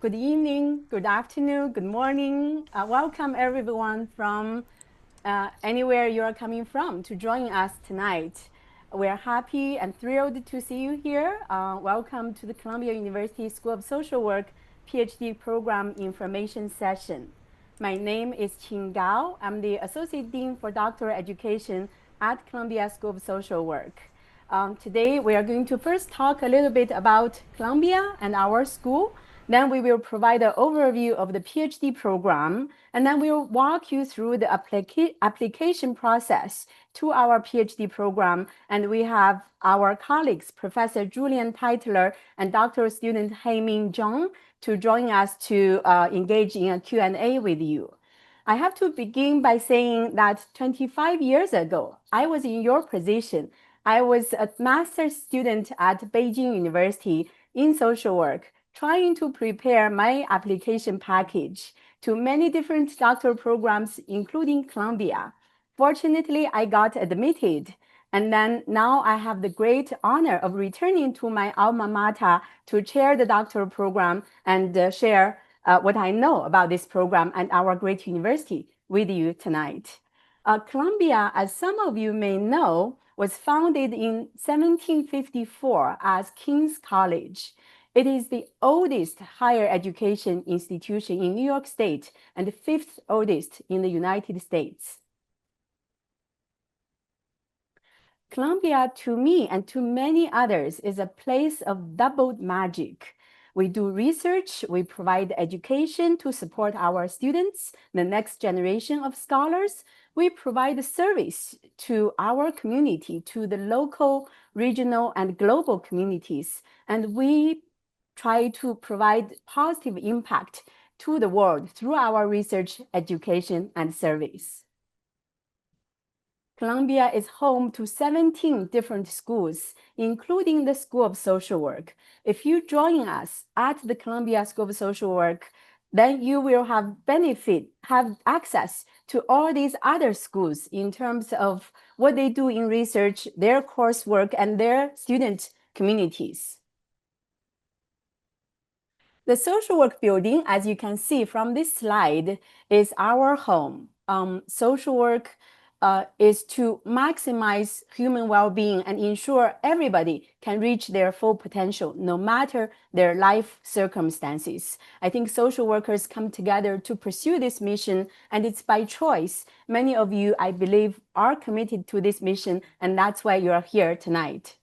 Good evening, good afternoon, good morning. Welcome everyone from anywhere you are coming from to join us tonight. We're happy and thrilled to see you here. Welcome to the Columbia University School of Social Work PhD Program Information Session. My name is Qing Gao. I'm the Associate Dean for Doctoral Education at Columbia School of Social Work. Today we are going to first talk a little bit about Columbia and our school. Then we will provide an overview of the PhD program, and then we'll walk you through the application process to our PhD program. And we have our colleagues, Professor Julien Teitler and doctoral student Jye-Min Jung, to join us to engage in a Q&A with you. I have to begin by saying that 25 years ago, I was in your position. I was a master's student at Beijing University in social work, trying to prepare my application package to many different doctoral programs, including Columbia. Fortunately, I got admitted. And then now I have the great honor of returning to my alma mater to chair the doctoral program and share what I know about this program and our great university with you tonight. Columbia, as some of you may know, was founded in 1754 as King's College. It is the oldest higher education institution in New York State and the fifth oldest in the United States. Columbia, to me and to many others, is a place of double magic. We do research, we provide education to support our students, the next generation of scholars. We provide service to our community, to the local, regional, and global communities. And we try to provide positive impact to the world through our research, education, and service. Columbia is home to 17 different schools, including the School of Social Work. If you join us at the Columbia School of Social Work, then you will have access to all these other schools in terms of what they do in research, their coursework, and their student communities. The social work building, as you can see from this slide, is our home. Social work is to maximize human well-being and ensure everybody can reach their full potential, no matter their life circumstances. I think social workers come together to pursue this mission, and it's by choice. Many of you, I believe, are committed to this mission, and that's why you are here tonight.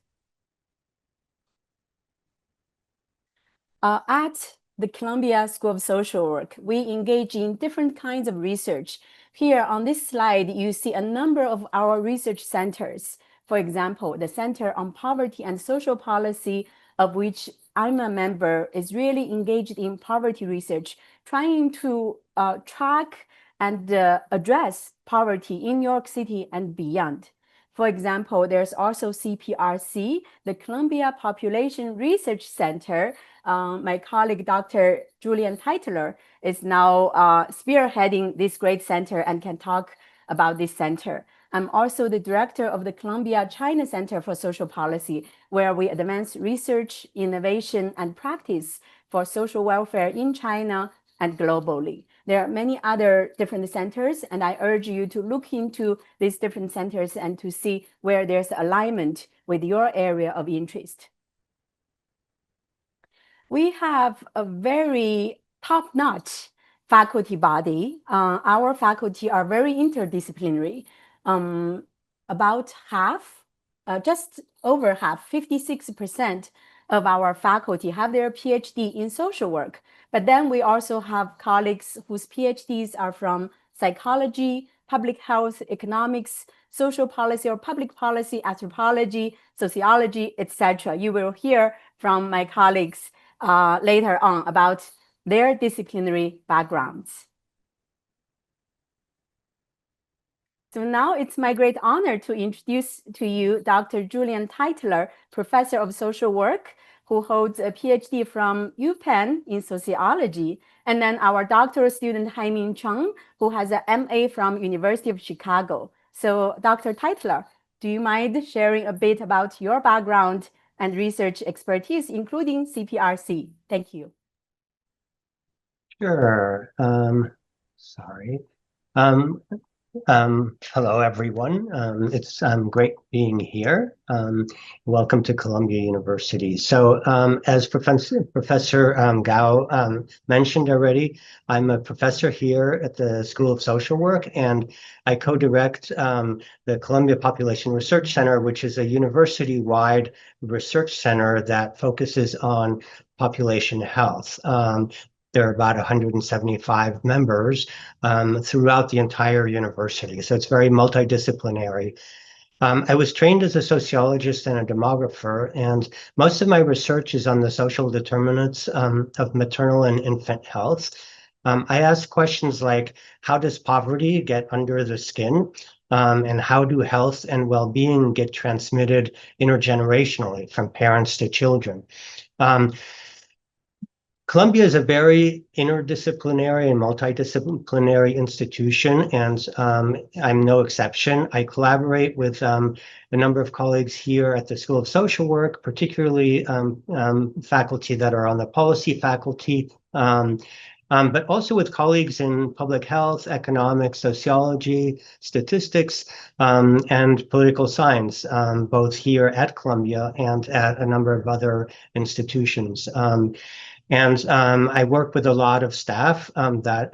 At the Columbia School of Social Work, we engage in different kinds of research. Here on this slide, you see a number of our research centers. For example, the Center on Poverty and Social Policy, of which I'm a member, is really engaged in poverty research, trying to track and address poverty in New York City and beyond. For example, there's also CPRC, the Columbia Population Research Center. My colleague, Dr. Julien Teitler, is now spearheading this great center and can talk about this center. I'm also the director of the Columbia China Center for Social Policy, where we advance research, innovation, and practice for social welfare in China and globally. There are many other different centers, and I urge you to look into these different centers and to see where there's alignment with your area of interest. We have a very top-notch faculty body. Our faculty are very interdisciplinary. About half, just over half, 56% of our faculty have their PhD in social work. But then we also have colleagues whose PhDs are from psychology, public health, economics, social policy or public policy, anthropology, sociology, etc. You will hear from my colleagues later on about their disciplinary backgrounds. So now it's my great honor to introduce to you Dr. Julien Teitler, Professor of Social Work, who holds a PhD from UPenn in sociology, and then our doctoral student Jye-Min Jung, who has an MA from University of Chicago. So Dr. Teitler, do you mind sharing a bit about your background and research expertise, including CPRC? Thank you. Sure. Sorry. Um, Hello, everyone. It's great being here. Welcome to Columbia University. So, as Professor Gao mentioned already, I'm a professor here at the School of Social Work, and I co-direct the Columbia Population Research Center, which is a university-wide research center that focuses on population health. There are about 175 members throughout the entire university. So it's very multidisciplinary. I was trained as a sociologist and a demographer, and most of my research is on the social determinants of maternal and infant health. I ask questions like, how does poverty get under the skin? And how do health and well-being get transmitted intergenerationally from parents to children? Um, Columbia is a very interdisciplinary and multidisciplinary institution, and I'm no exception. I collaborate with a number of colleagues here at the School of Social Work, particularly faculty that are on the policy faculty, but also with colleagues in public health, economics, sociology, statistics, and political science, both here at Columbia and at a number of other institutions. And I work with a lot of staff that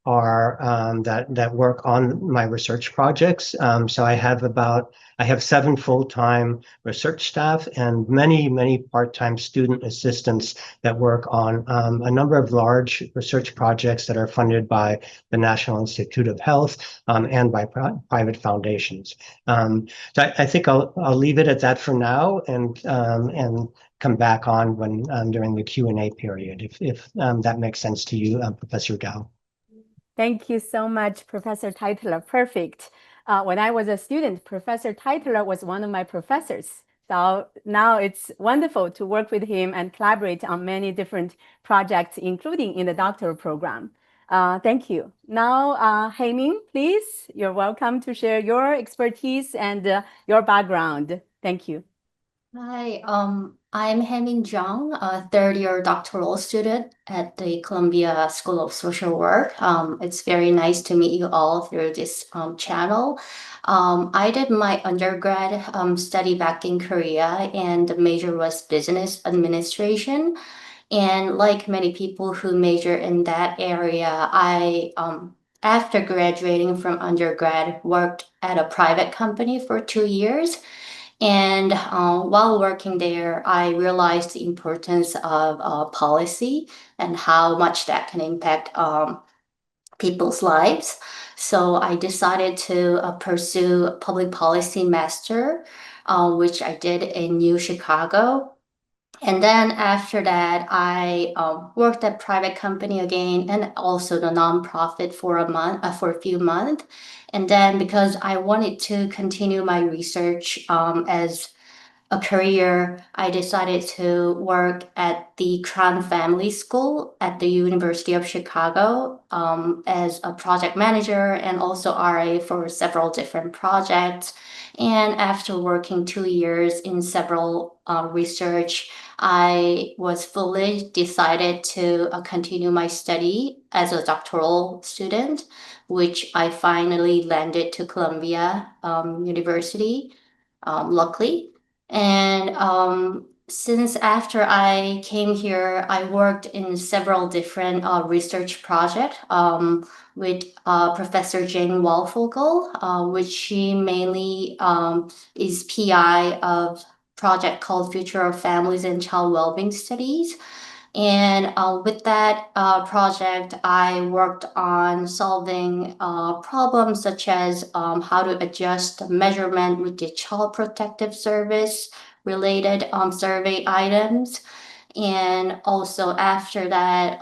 that work on my research projects. So I have 7 full-time research staff and many part-time student assistants that work on a number of large research projects that are funded by the National Institute of Health and by private foundations. So I think I'll leave it at that for now, and come back on when during the Q&A period, if that makes sense to you, Professor Gao. Thank you so much, Professor Teitler. Perfect. When I was a student, Professor Teitler was one of my professors. So now it's wonderful to work with him and collaborate on many different projects, including in the doctoral program. Thank you. Now, Jye-Min, please, you're welcome to share your expertise and your background. Thank you. Hi, I'm Jye-Min Jung, a third-year doctoral student at the Columbia School of Social Work. It's very nice to meet you all through this channel. I did my undergrad study back in Korea, and the major was business administration. And like many people who major in that area, I after graduating from undergrad, worked at a private company for 2 years. And while working there, I realized the importance of policy and how much that can impact people's lives. So I decided to pursue a public policy master, which I did in New Chicago. And then after that, I worked at private company again and also the nonprofit for for a few months. And then because I wanted to continue my research as a career, I decided to work at the Crown Family School at the University of Chicago as a project manager and also RA for several different projects. And after working 2 years in several research, I was fully decided to continue my study as a doctoral student, which I finally landed to Columbia University, luckily. And since after I came here, I worked in several different research projects with Professor Jane Walfogel, which she mainly is PI of project called Future of Families and Child Wellbeing Studies. And with that project, I worked on solving problems such as how to adjust the measurement with the Child Protective Service related survey items. And also after that,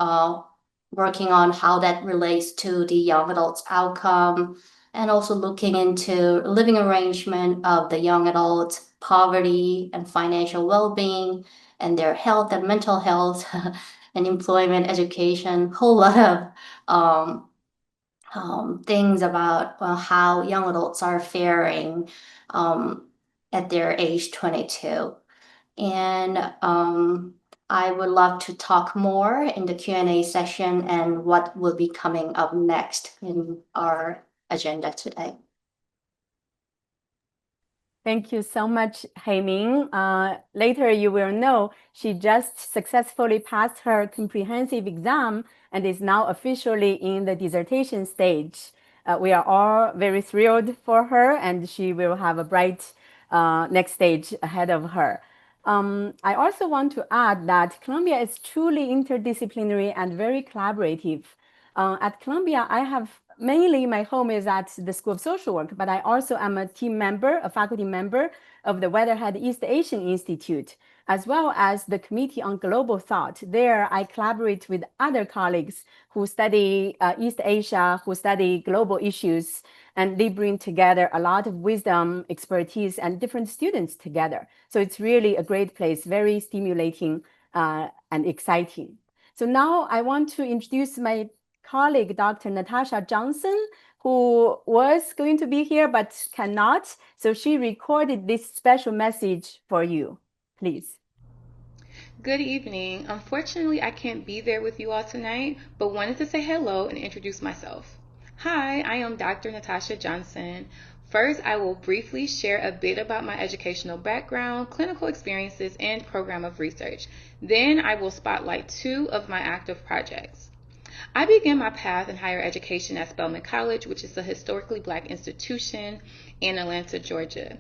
working on how that relates to the young adults outcome, and also looking into living arrangement of the young adults, poverty and financial well-being, and their health and mental health and employment, education, whole lot of things about how young adults are faring at their age 22. And I would love to talk more in the Q&A session and what will be coming up next in our agenda today. Thank you so much, Jye-Min. Later you will know she just successfully passed her comprehensive exam and is now officially in the dissertation stage. We are all very thrilled for her, and she will have a bright next stage ahead of her. I also want to add that Columbia is truly interdisciplinary and very collaborative. At Columbia, I have mainly my home is at the School of Social Work, but I also am a team member, a faculty member of the Weatherhead East Asian Institute, as well as the Committee on Global Thought. There, I collaborate with other colleagues who study East Asia, who study global issues, and they bring together a lot of wisdom, expertise, and different students together. So it's really a great place, very stimulating and exciting. So now I want to introduce my colleague, Dr. Natasha Johnson, who was going to be here but cannot. So she recorded this special message for you. Please. Good evening. Unfortunately, I can't be there with you all tonight, but wanted to say hello and introduce myself. Hi, I am Dr. Natasha Johnson. First, I will briefly share a bit about my educational background, clinical experiences, and program of research. Then I will spotlight two of my active projects. I began my path in higher education at Spelman College, which is a historically black institution in Atlanta, Georgia.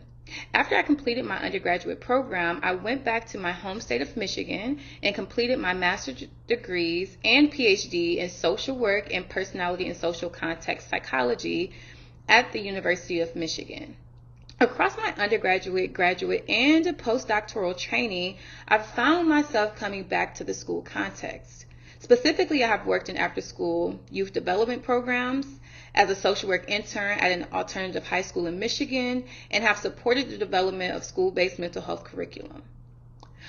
After I completed my undergraduate program, I went back to my home state of Michigan and completed my master's degrees and PhD in social work and personality and social context psychology at the University of Michigan. Across my undergraduate, graduate, and postdoctoral training, I've found myself coming back to the school context. Specifically, I have worked in after-school youth development programs as a social work intern at an alternative high school in Michigan and have supported the development of school-based mental health curriculum.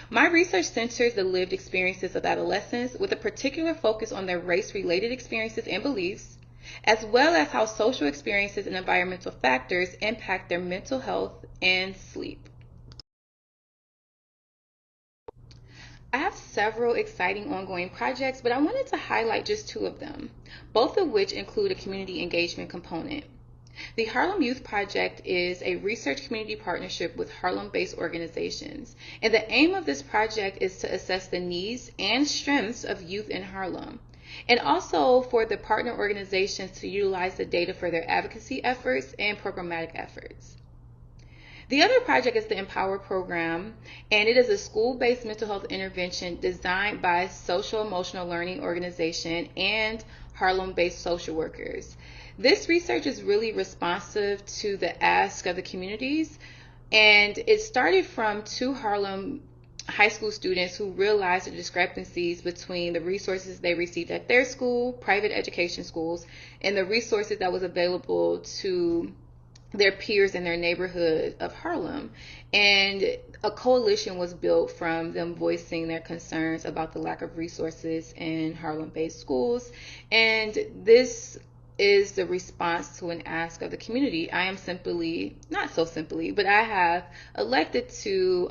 My research centers the lived experiences of adolescents with a particular focus on their race-related experiences and beliefs, as well as how social experiences and environmental factors impact their mental health and sleep. I have several exciting ongoing projects, but I wanted to highlight just two of them, both of which include a community engagement component. The Harlem Youth Project is a research community partnership with Harlem-based organizations, and the aim of this project is to assess the needs and strengths of youth in Harlem, and also for the partner organizations to utilize the data for their advocacy efforts and programmatic efforts. The other project is the Empower program, and it is a school-based mental health intervention designed by Social Emotional Learning Organization and Harlem-based social workers. This research is really responsive to the ask of the communities, and it started from two Harlem high school students who realized the discrepancies between the resources they received at their school, private education schools, and the resources that was available to their peers in their neighborhood of Harlem. And a coalition was built from them voicing their concerns about the lack of resources in Harlem-based schools. And this is the response to an ask of the community. I am simply, not so simply, but I have elected to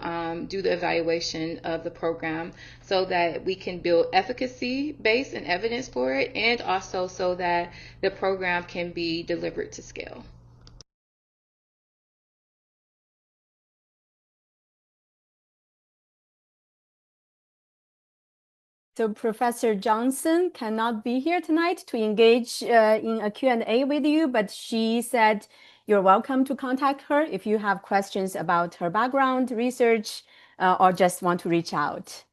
do the evaluation of the program so that we can build efficacy base and evidence for it, and also so that the program can be delivered to scale. So Professor Johnson cannot be here tonight to engage in a Q&A with you, but she said you're welcome to contact her if you have questions about her background, research, or just want to reach out.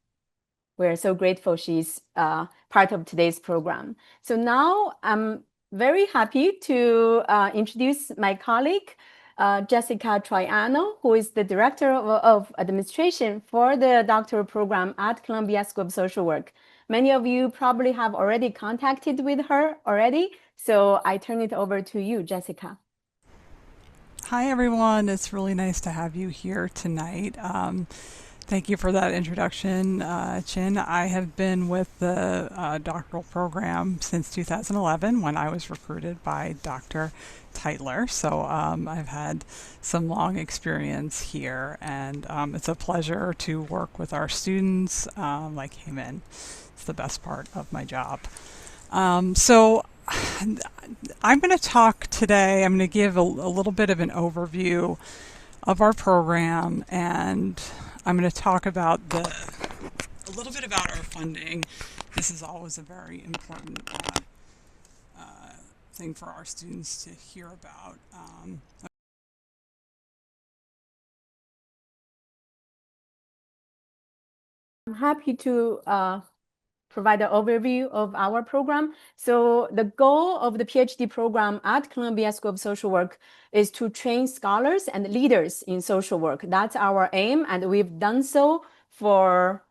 We're so grateful she's part of today's program. So now I'm very happy to introduce my colleague, Jessica Troiano, who is the Director of Administration for the doctoral program at Columbia School of Social Work. Many of you probably have already contacted with her already, so I turn it over to you, Jessica. Hi, everyone. It's really nice to have you here tonight. Thank you for that introduction, Chin. I have been with the doctoral program since 2011 when I was recruited by Dr. Teitler. So I've had some long experience here, and it's a pleasure to work with our students like Jye-Min. It's the best part of my job. So I'm going to talk today, I'm going to give a little bit of an overview of our program, and I'm going to talk about a little bit about our funding. This is always a very important thing for our students to hear about. I'm happy to provide an overview of our program. So the goal of the PhD program at Columbia School of Social Work is to train scholars and leaders in social work. That's our aim, and we've done so for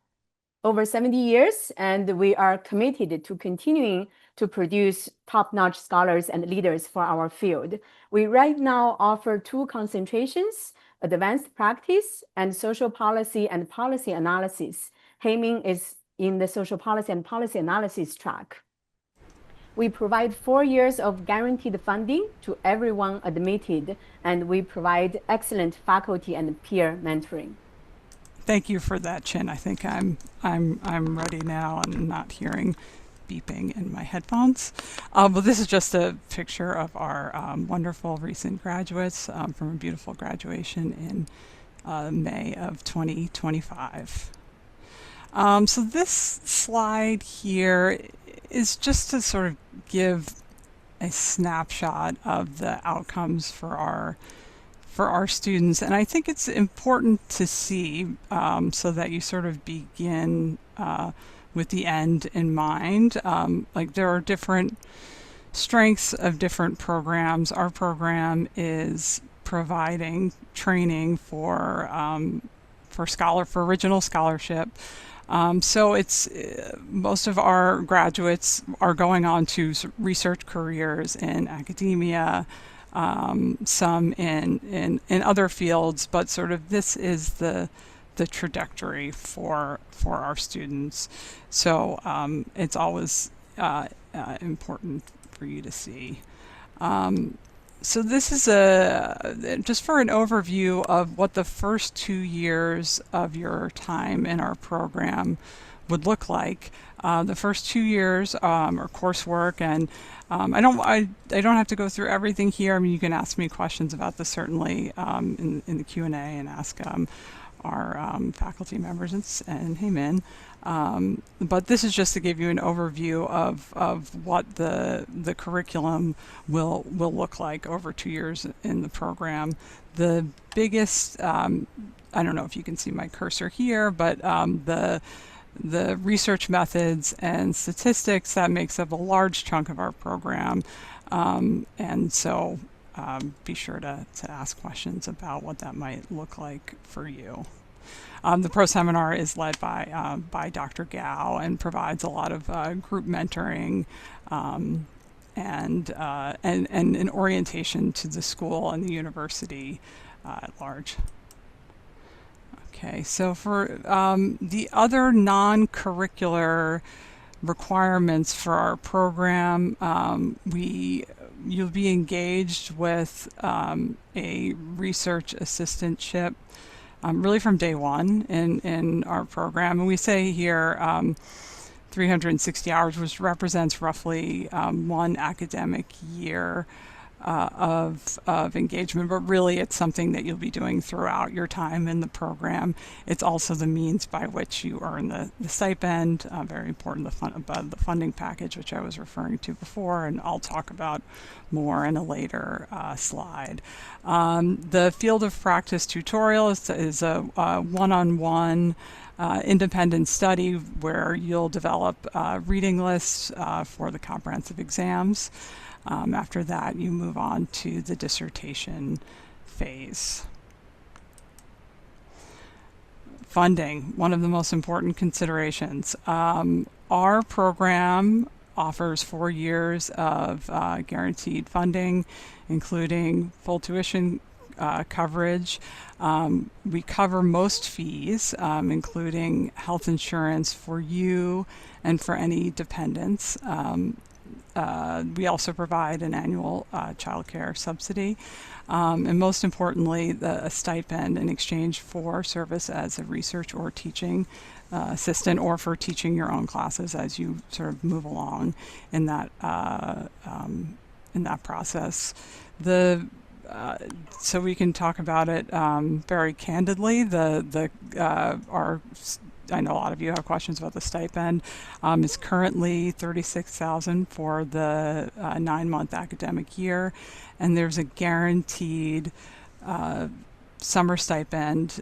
over 70 years, and we are committed to continuing to produce top-notch scholars and leaders for our field. We right now offer 2 concentrations, advanced practice and social policy and policy analysis. Jye-Min is in the social policy and policy analysis track. We provide 4 years of guaranteed funding to everyone admitted, and we provide excellent faculty and peer mentoring. Thank you for that, Chin. I think I'm ready now and not hearing beeping in my headphones. Well, this is just a picture of our wonderful recent graduates from a beautiful graduation in May of 2025. So this slide here is just to sort of give a snapshot of the outcomes for our students, and I think it's important to see so that you sort of begin with the end in mind. Like there are different strengths of different programs. Our program is providing training for original scholarship. So it's most of our graduates are going on to research careers in academia, some in other fields, but sort of this is the trajectory for our students. So it's always important for you to see. So this is just for an overview of what the first 2 years of your time in our program would look like. The first 2 years are coursework, and I don't have to go through everything here. I mean, you can ask me questions about this certainly in the Q&A and ask our faculty members and Jye-Min. But this is just to give you an overview of what the curriculum will look like over 2 years in the program. The biggest, I don't know if you can see my cursor here, but the research methods and statistics, that makes up a large chunk of our program. And so be sure to ask questions about what that might look like for you. The pro seminar is led by Dr. Gao and provides a lot of group mentoring and an orientation to the school and the university at large. Okay, so for the other non-curricular requirements for our program, you'll be engaged with a research assistantship really from day one in our program. And we say here 360 hours, which represents roughly 1 academic year of engagement, but really it's something that you'll be doing throughout your time in the program. It's also the means by which you earn the stipend, very important, the funding package, which I was referring to before, and I'll talk about more in a later slide. The field of practice tutorial is a one-on-one independent study where you'll develop reading lists for the comprehensive exams. After that, you move on to the dissertation phase. Funding, one of the most important considerations. Our program offers 4 years of guaranteed funding, including full tuition coverage. We cover most fees, including health insurance for you and for any dependents. We also provide an annual child care subsidy. And most importantly, a stipend in exchange for service as a research or teaching assistant, or for teaching your own classes as you sort of move along in that process. So we can talk about it very candidly. I know a lot of you have questions about the stipend. It's currently $36,000 for the 9-month academic year, and there's a guaranteed summer stipend,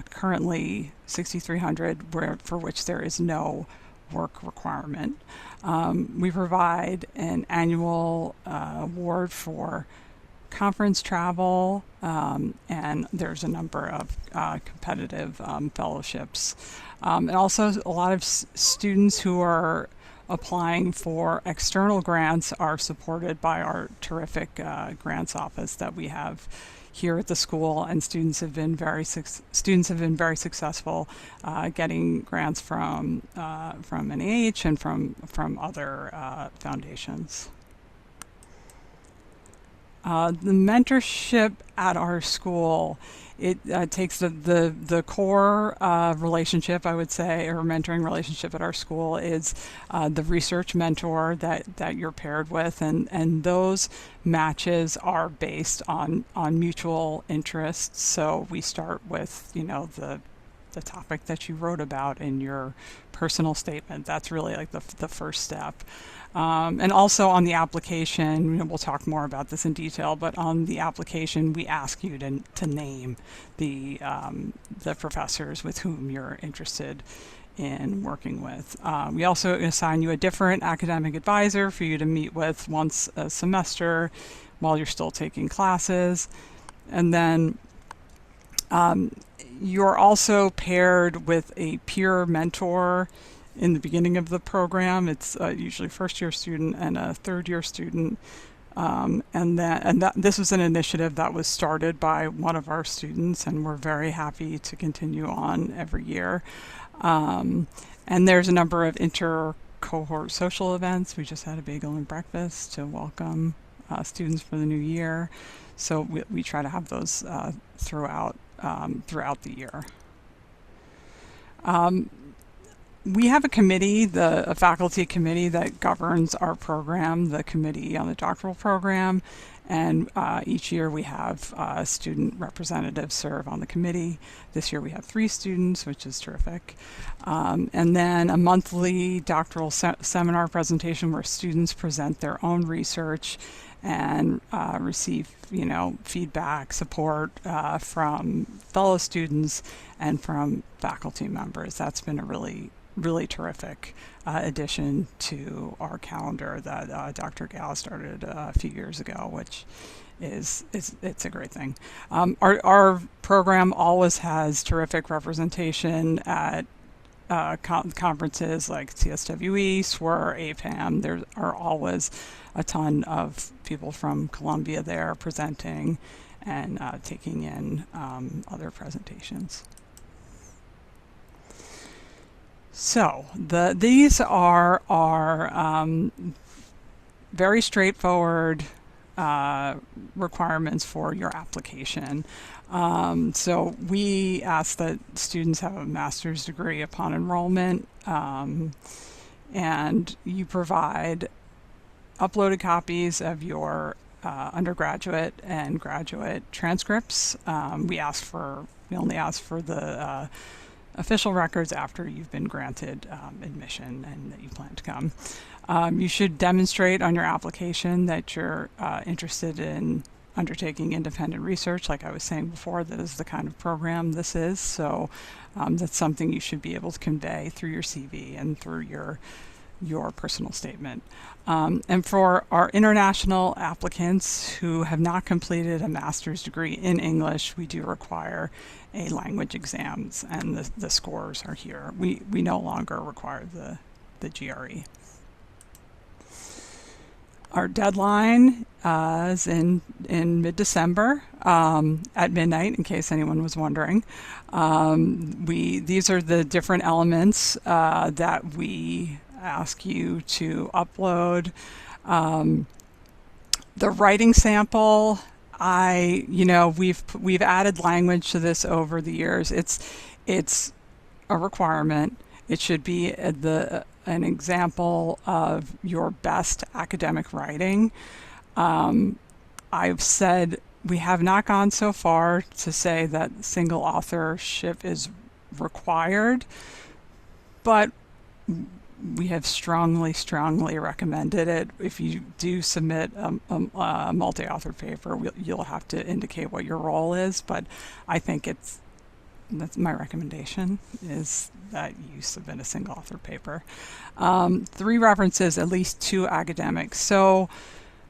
currently $6,300, for which there is no work requirement. We provide an annual award for conference travel, and there's a number of competitive fellowships. And also a lot of students who are applying for external grants are supported by our terrific grants office that we have here at the school, and students have been very successful getting grants from NIH and from other foundations. The mentorship at our school, it takes the core relationship, I would say, or mentoring relationship at our school is the research mentor that you're paired with, and those matches are based on mutual interests. So we start with, the topic that you wrote about in your personal statement. That's really like the first step. And also on the application, we'll talk more about this in detail, but on the application, we ask you to name the professors with whom you're interested in working with. We also assign you a different academic advisor for you to meet with once a semester while you're still taking classes. And then you're also paired with a peer mentor in the beginning of the program. It's usually first-year student and a third-year student, this was an initiative that was started by one of our students, and we're very happy to continue on every year. And there's a number of inter-cohort social events. We just had a bagel and breakfast to welcome students for the new year, so we try to have those throughout the year. We have a committee, a faculty committee that governs our program, the committee on the doctoral program, and each year we have student representatives serve on the committee. This year we have 3 students, which is terrific. And then a monthly doctoral seminar presentation where students present their own research and receive, feedback, support from fellow students and from faculty members. That's been a really terrific addition to our calendar that Dr. Gao started a few years ago, which it's a great thing. Our program always has terrific representation at conferences like CSWE, SWR, APAM. There are always a ton of people from Columbia there presenting and taking in other presentations. So these are our very straightforward requirements for your application. So we ask that students have a master's degree upon enrollment, and you provide uploaded copies of your undergraduate and graduate transcripts. We only ask for the official records after you've been granted admission and that you plan to come. You should demonstrate on your application that you're interested in undertaking independent research. Like I was saying before, that is the kind of program this is. So that's something you should be able to convey through your CV and through your personal statement. And for our international applicants who have not completed a master's degree in English, we do require a language exams, and the scores are here. We no longer require the GRE. Our deadline is in mid-December at midnight, in case anyone was wondering. These are the different elements that we ask you to upload. The writing sample, we've added language to this over the years. It's a requirement. It should be an example of your best academic writing. I've said we have not gone so far to say that single authorship is required, but we have strongly recommended it. If you do submit a multi-author paper, you'll have to indicate what your role is, but I think that's my recommendation, is that you submit a single author paper. 3 references, at least 2 academics. So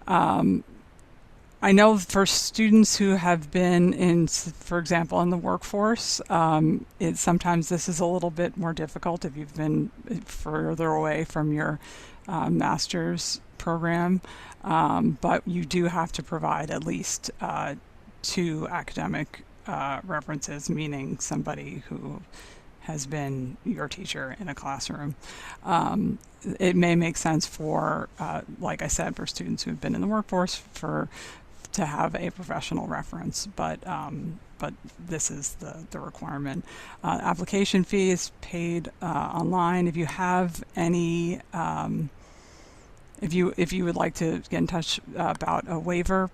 I know for students who have been for example, in the workforce, sometimes this is a little bit more difficult if you've been further away from your master's program, but you do have to provide at least 2 academic references, meaning somebody who has been your teacher in a classroom. It may make sense for, like I said, for students who've been in the workforce to have a professional reference, but this is the requirement. Application fee is paid online. If you have any, if you would like to get in touch about a waiver,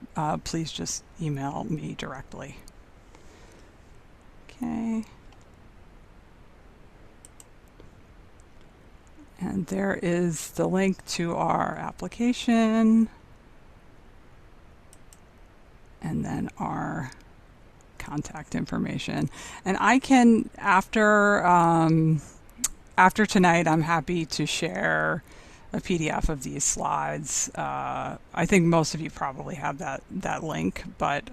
please just email me directly. Okay. And there is the link to our application, and then our contact information. And I can, after tonight, I'm happy to share a PDF of these slides. I think most of you probably have that link, but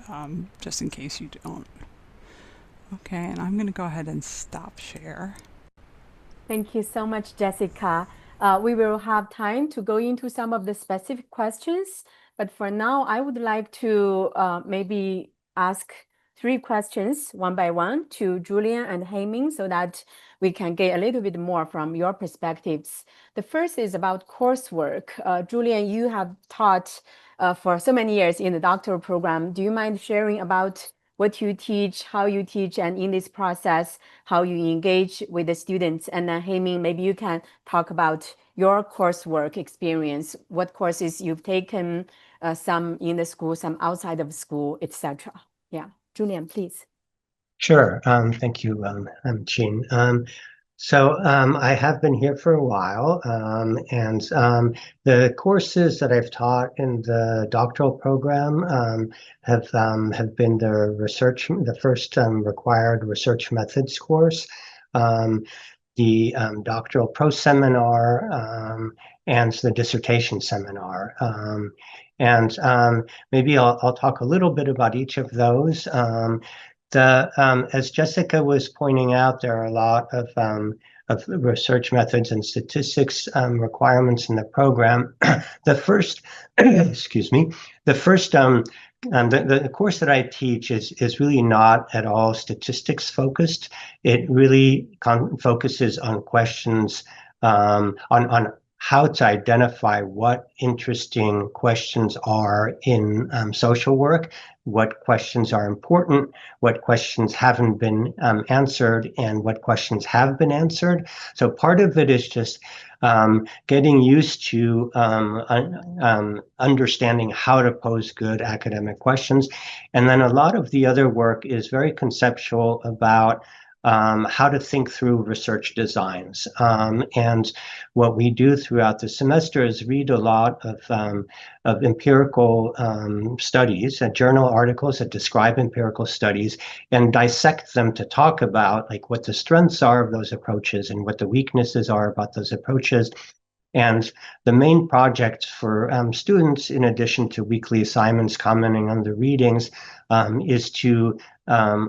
just in case you don't. Okay, and I'm going to go ahead and stop share. Thank you so much, Jessica. We will have time to go into some of the specific questions, but for now, I would like to maybe ask 3 questions one by one to Julien and Jye-Min so that we can get a little bit more from your perspectives. The first is about coursework. Julien, you have taught for so many years in the doctoral program. Do you mind sharing about what you teach, how you teach, and in this process, how you engage with the students? And then Jye-Min, maybe you can talk about your coursework experience, what courses you've taken, some in the school, some outside of school, etc. Yeah, Julien, please. Sure. Thank you, Jean. So I have been here for a while, and the courses that I've taught in the doctoral program have been the first required research methods course, the doctoral pro seminar, and the dissertation seminar. Maybe I'll talk a little bit about each of those. As Jessica was pointing out, there are a lot of research methods and statistics requirements in the program. The first, excuse me, the course that I teach is really not at all statistics focused. It really focuses on questions on how to identify what interesting questions are in social work, what questions are important, what questions haven't been answered, and what questions have been answered. So part of it is just getting used to understanding how to pose good academic questions. And then a lot of the other work is very conceptual about how to think through research designs. And what we do throughout the semester is read a lot of empirical studies, journal articles that describe empirical studies, and dissect them to talk about like what the strengths are of those approaches and what the weaknesses are about those approaches. And the main project for students, in addition to weekly assignments commenting on the readings, is to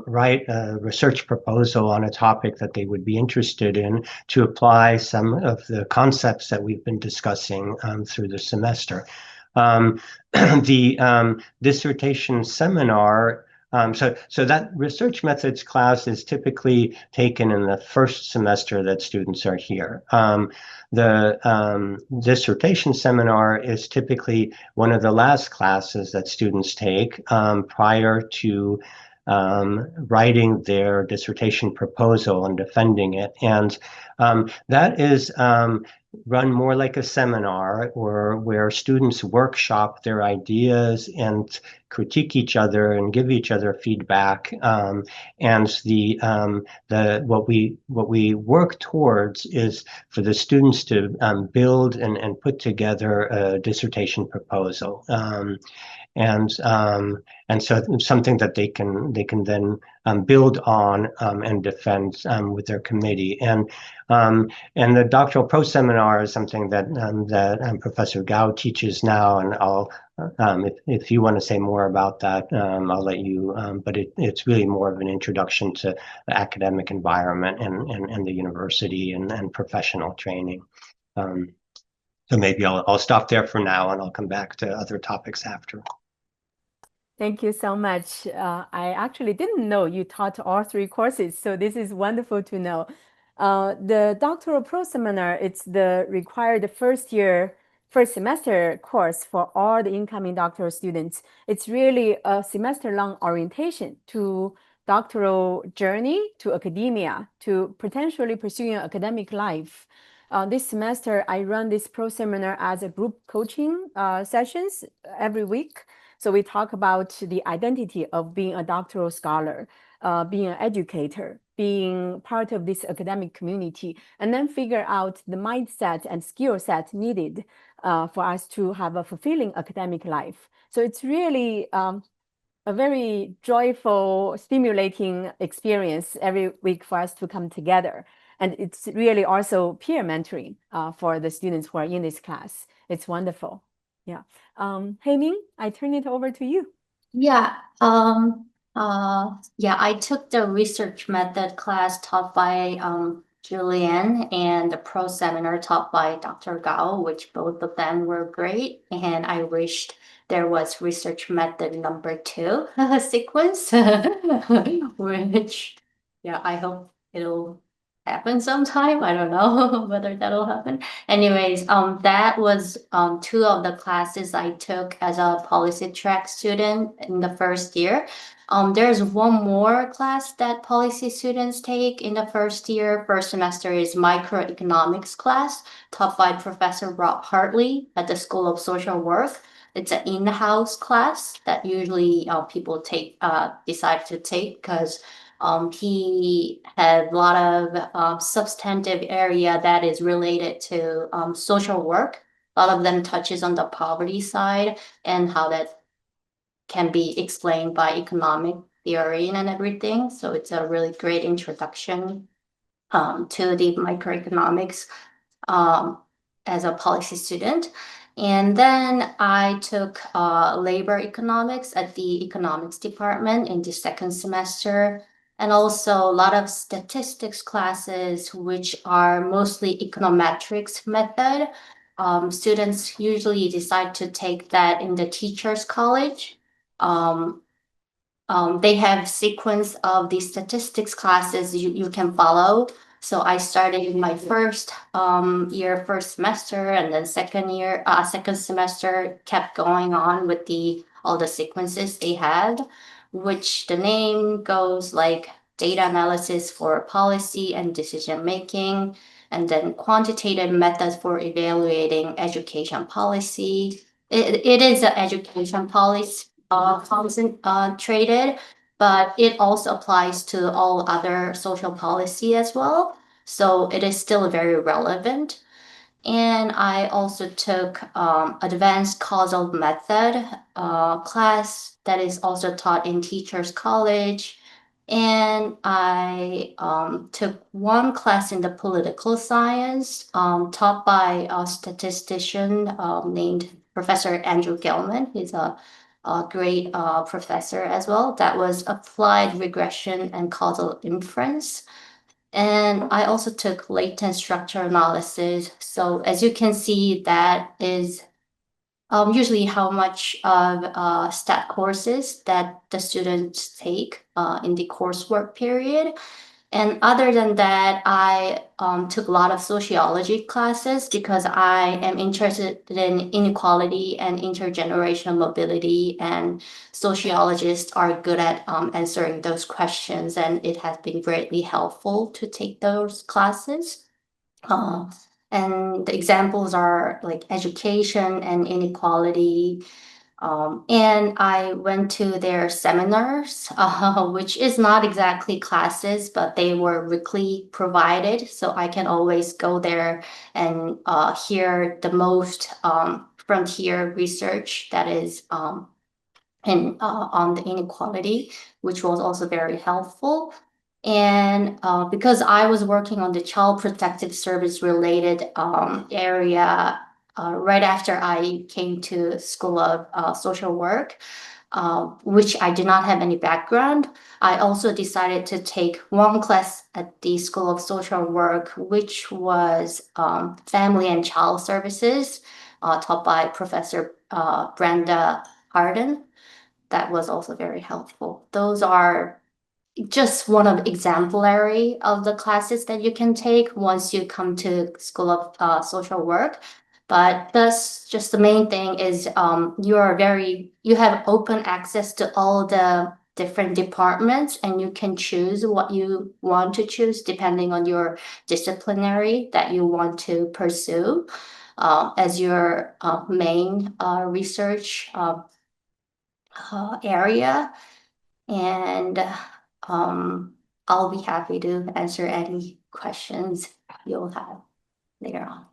write a research proposal on a topic that they would be interested in to apply some of the concepts that we've been discussing through the semester. The dissertation seminar. So that research methods class is typically taken in the first semester that students are here. The dissertation seminar is typically one of the last classes that students take prior to writing their dissertation proposal and defending it. And that is run more like a seminar, or where students workshop their ideas and critique each other and give each other feedback. And what we work towards is for the students to build and put together a dissertation proposal. And so it's something that they can then build on and defend with their committee. And the doctoral pro seminar is something that Professor Gao teaches now, and I'll if you want to say more about that, I'll let you. But it's really more of an introduction to the academic environment and the university and professional training. So maybe I'll stop there for now, and I'll come back to other topics after. Thank you so much. I actually didn't know you taught all 3 courses, so this is wonderful to know. The Doctoral Pro Seminar, it's the required first semester course for all the incoming doctoral students. It's really a semester-long orientation to doctoral journey, to academia, to potentially pursuing an academic life. This semester, I run this pro seminar as a group coaching sessions every week. So we talk about the identity of being a doctoral scholar, being an educator, being part of this academic community, and then figure out the mindset and skill set needed for us to have a fulfilling academic life. So it's really a very joyful, stimulating experience every week for us to come together. And it's really also peer mentoring for the students who are in this class. It's wonderful. Yeah. Jye-Min, I turn it over to you. Yeah. I took the research method class taught by Julien, and the pro seminar taught by Dr. Gao, which both of them were great. And I wished there was research method number 2 sequence, which, I hope it'll happen sometime. I don't know whether that'll happen. Anyways, that was 2 of the classes I took as a policy track student in the first year. There's one more class that policy students take in the first year. First semester is microeconomics class taught by Professor Rob Hartley at the School of Social Work. It's an in-house class that usually people decide to take because he had a lot of substantive area that is related to social work. A lot of them touches on the poverty side and how that can be explained by economic theory and everything. So it's a really great introduction to the microeconomics as a policy student. And then I took labor economics at the economics department in the second semester, and also a lot of statistics classes, which are mostly econometrics method. Students usually decide to take that in the teachers' college. They have sequence of the statistics classes you can follow. So I started in my first year, first semester, and then second semester kept going on with all the sequences they had, which the name goes like data analysis for policy and decision making, and then quantitative methods for evaluating education policy. It is an education policy concentrated, but it also applies to all other social policy as well. So it is still very relevant. And I also took advanced causal method class that is also taught in teachers college. And I took one class in the political science taught by a statistician named Professor Andrew Gelman. He's a great professor as well. That was applied regression and causal inference. And I also took latent structure analysis. So as you can see, that is usually how much of stat courses that the students take in the coursework period. And other than that, I took a lot of sociology classes because I am interested in inequality and intergenerational mobility, and sociologists are good at answering those questions, and it has been greatly helpful to take those classes. Uh, and the examples are like education and inequality, and I went to their seminars, which is not exactly classes, but they were weekly provided. So I can always go there and hear the most frontier research that is on the inequality, which was also very helpful. And because I was working on the child protective service related area right after I came to School of Social Work, which I did not have any background, I also decided to take one class at the School of Social Work, which was Family and Child Services, taught by Professor Brenda Harden. That was also very helpful. Those are just one of exemplary of the classes that you can take once you come to School of Social Work. But that's just the main thing is you have open access to all the different departments, and you can choose what you want to choose depending on your disciplinary that you want to pursue as your main research area. And I'll be happy to answer any questions you'll have later on.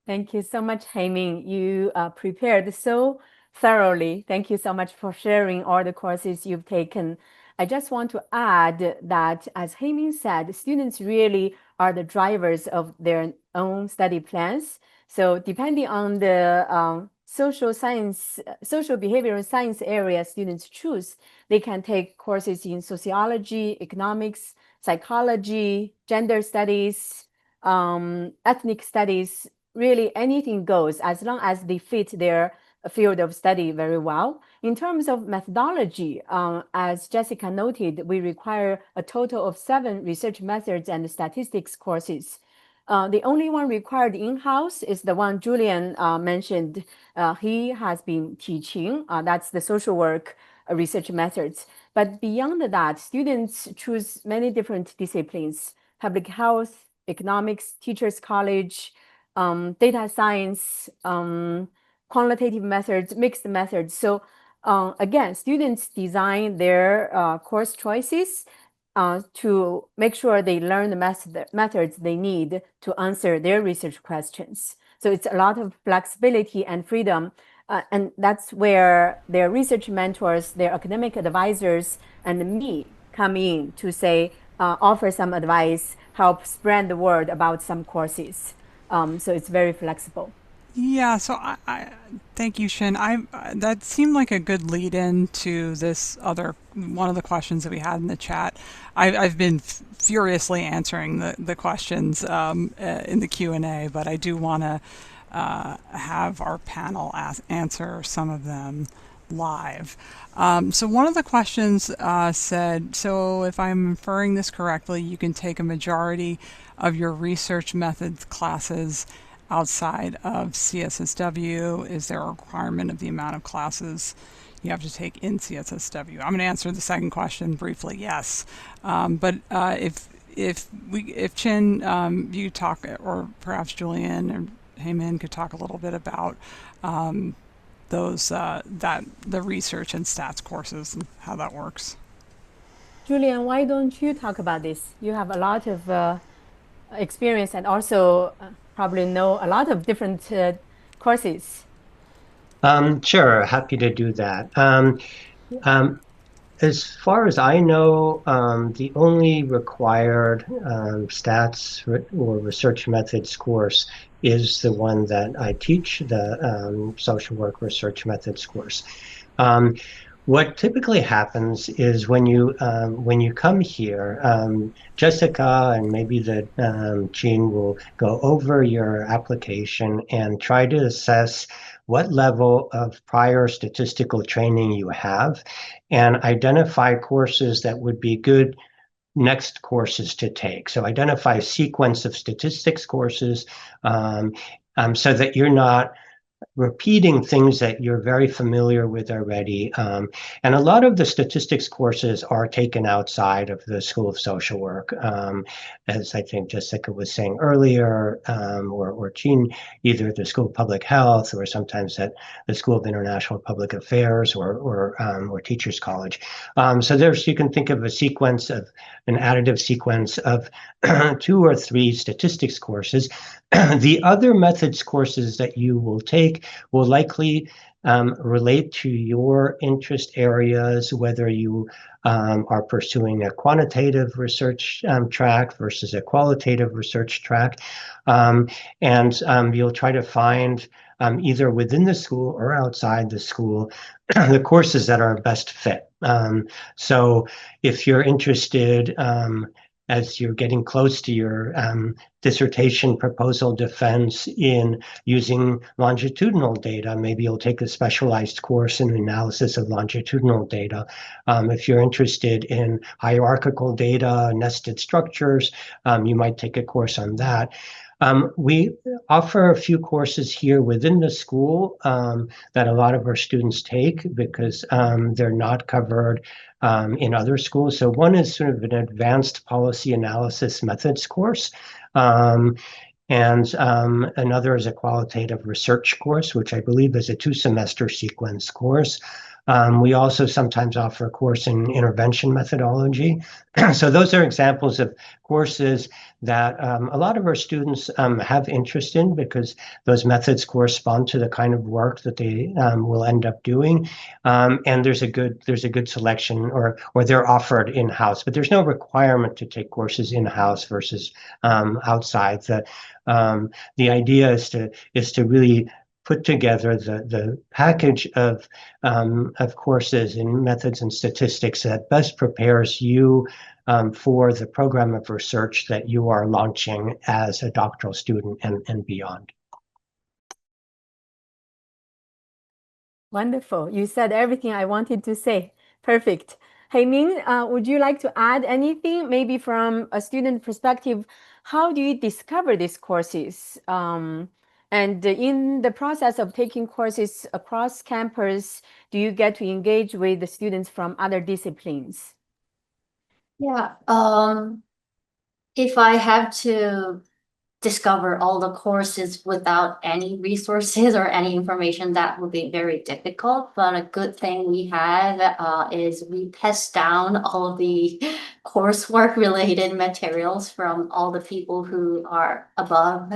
Thank you so much, Jye-Min. You prepared so thoroughly. Thank you so much for sharing all the courses you've taken. I just want to add that, as Jye-Min said, students really are the drivers of their own study plans. So depending on the social behavioral science area students choose, they can take courses in sociology, economics, psychology, gender studies, ethnic studies. Really anything goes as long as they fit their field of study very well. In terms of methodology, as Jessica noted, we require a total of 7 research methods and statistics courses. The only one required in-house is the one Julien mentioned. He has been teaching. That's the social work research methods. But beyond that, students choose many different disciplines: public health, economics, teachers college, data science, quantitative methods, mixed methods. So again, students design their course choices to make sure they learn the methods they need to answer their research questions. So it's a lot of flexibility and freedom. And that's where their research mentors, their academic advisors, and me come in to say, offer some advice, help spread the word about some courses. So it's very flexible. Yeah, so I thank you, Shin. That seemed like a good lead in to this other one of the questions that we had in the chat. I've been furiously answering the questions in the Q&A, but I do want to have our panel answer some of them live. So one of the questions said, so if I'm inferring this correctly, you can take a majority of your research methods classes outside of CSSW. Is there a requirement of the amount of classes you have to take in CSSW? I'm going to answer the second question briefly. Yes, but if Chin, you talk, or perhaps Julien or Jye-Min could talk a little bit about those the research and stats courses and how that works. Julien, why don't you talk about this? You have a lot of experience and also probably know a lot of different courses. Sure, happy to do that. As far as I know, the only required stats or research methods course is the one that I teach, the social work research methods course. What typically happens is when you come here, Jessica and maybe the Jean will go over your application and try to assess what level of prior statistical training you have and identify courses that would be good next courses to take. So identify a sequence of statistics courses so that you're not repeating things that you're very familiar with already. And a lot of the statistics courses are taken outside of the School of Social Work, as I think Jessica was saying earlier, or Jean, either the School of Public Health or sometimes at the School of International Public Affairs or Teachers College. So you can think of an additive sequence of 2 or 3 statistics courses. The other methods courses that you will take will likely relate to your interest areas, whether you are pursuing a quantitative research track versus a qualitative research track. And you'll try to find either within the school or outside the school the courses that are best fit. So if you're interested, as you're getting close to your dissertation proposal defense in using longitudinal data, maybe you'll take a specialized course in analysis of longitudinal data. If you're interested in hierarchical data, nested structures, you might take a course on that. We offer a few courses here within the school that a lot of our students take because they're not covered in other schools. So one is sort of an advanced policy analysis methods course. And another is a qualitative research course, which I believe is a 2-semester sequence course. We also sometimes offer a course in intervention methodology. So those are examples of courses that a lot of our students have interest in because those methods correspond to the kind of work that they will end up doing. And there's a good selection, or they're offered in-house, but there's no requirement to take courses in-house versus outside. The idea is to really put together the package of courses in methods and statistics that best prepares you for the program of research that you are launching as a doctoral student and beyond. Wonderful. You said everything I wanted to say. Perfect. Jye-Min, would you like to add anything, maybe from a student perspective? How do you discover these courses? And in the process of taking courses across campus, do you get to engage with the students from other disciplines? Yeah, if I have to discover all the courses without any resources or any information, that would be very difficult. But a good thing we have is we test down all the coursework related materials from all the people who are above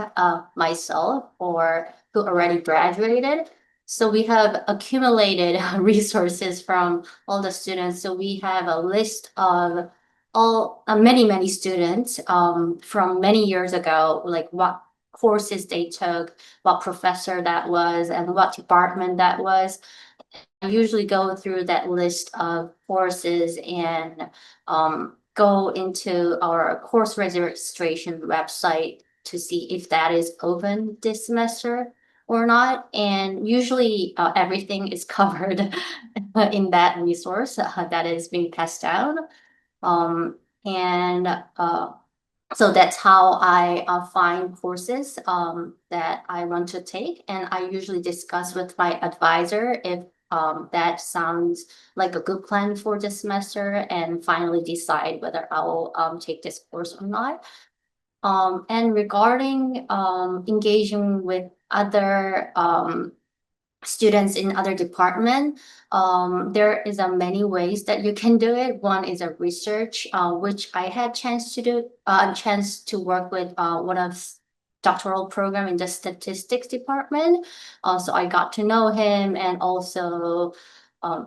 myself or who already graduated. So we have accumulated resources from all the students. So we have a list of many students from many years ago, like what courses they took, what professor that was, and what department that was. I usually go through that list of courses and go into our course registration website to see if that is open this semester or not. And usually everything is covered in that resource that is being passed out. So that's how I find courses that I want to take. And I usually discuss with my advisor if that sounds like a good plan for this semester and finally decide whether I will take this course or not. And regarding engaging with other students in other department, there is a many ways that you can do it. One is a research, which I had chance to work with one of doctoral program in the statistics department. So I got to know him, and also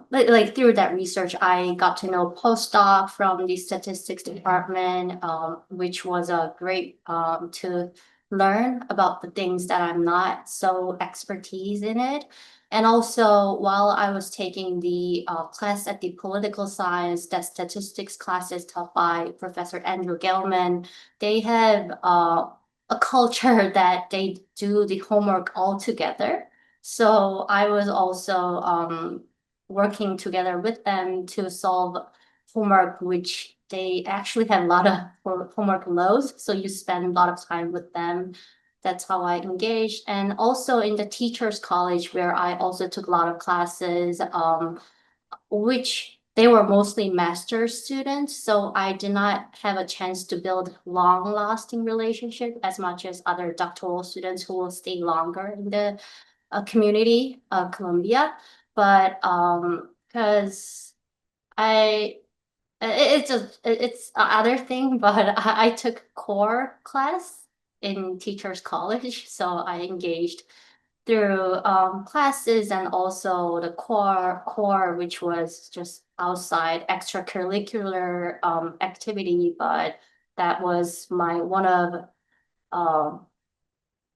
like through that research, I got to know postdoc from the statistics department, which was a great to learn about the things that I'm not so expertise in it. And also, while I was taking the class at the political science, that statistics classes taught by Professor Andrew Gelman, they have a culture that they do the homework all together. So I was also working together with them to solve homework, which they actually have a lot of homework loads. So you spend a lot of time with them. That's how I engaged. And also in the teachers college, where I also took a lot of classes, which they were mostly master's students. So I did not have a chance to build long-lasting relationship as much as other doctoral students who will stay longer in the community of Columbia. But because I it's other thing, but I took core class in teachers college, so I engaged through classes and also the core, which was just outside extracurricular activity, but that was my one of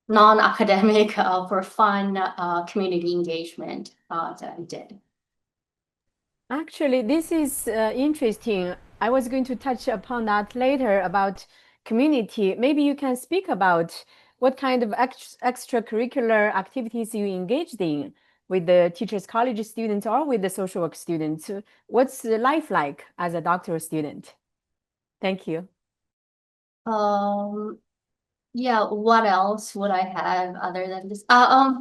non-academic for fun community engagement that I did. Actually, this is interesting. I was going to touch upon that later about community. Maybe you can speak about what kind of extracurricular activities you engaged in with the teachers college students or with the social work students. What's the life like as a doctoral student? Thank you. Yeah, what else would I have other than this?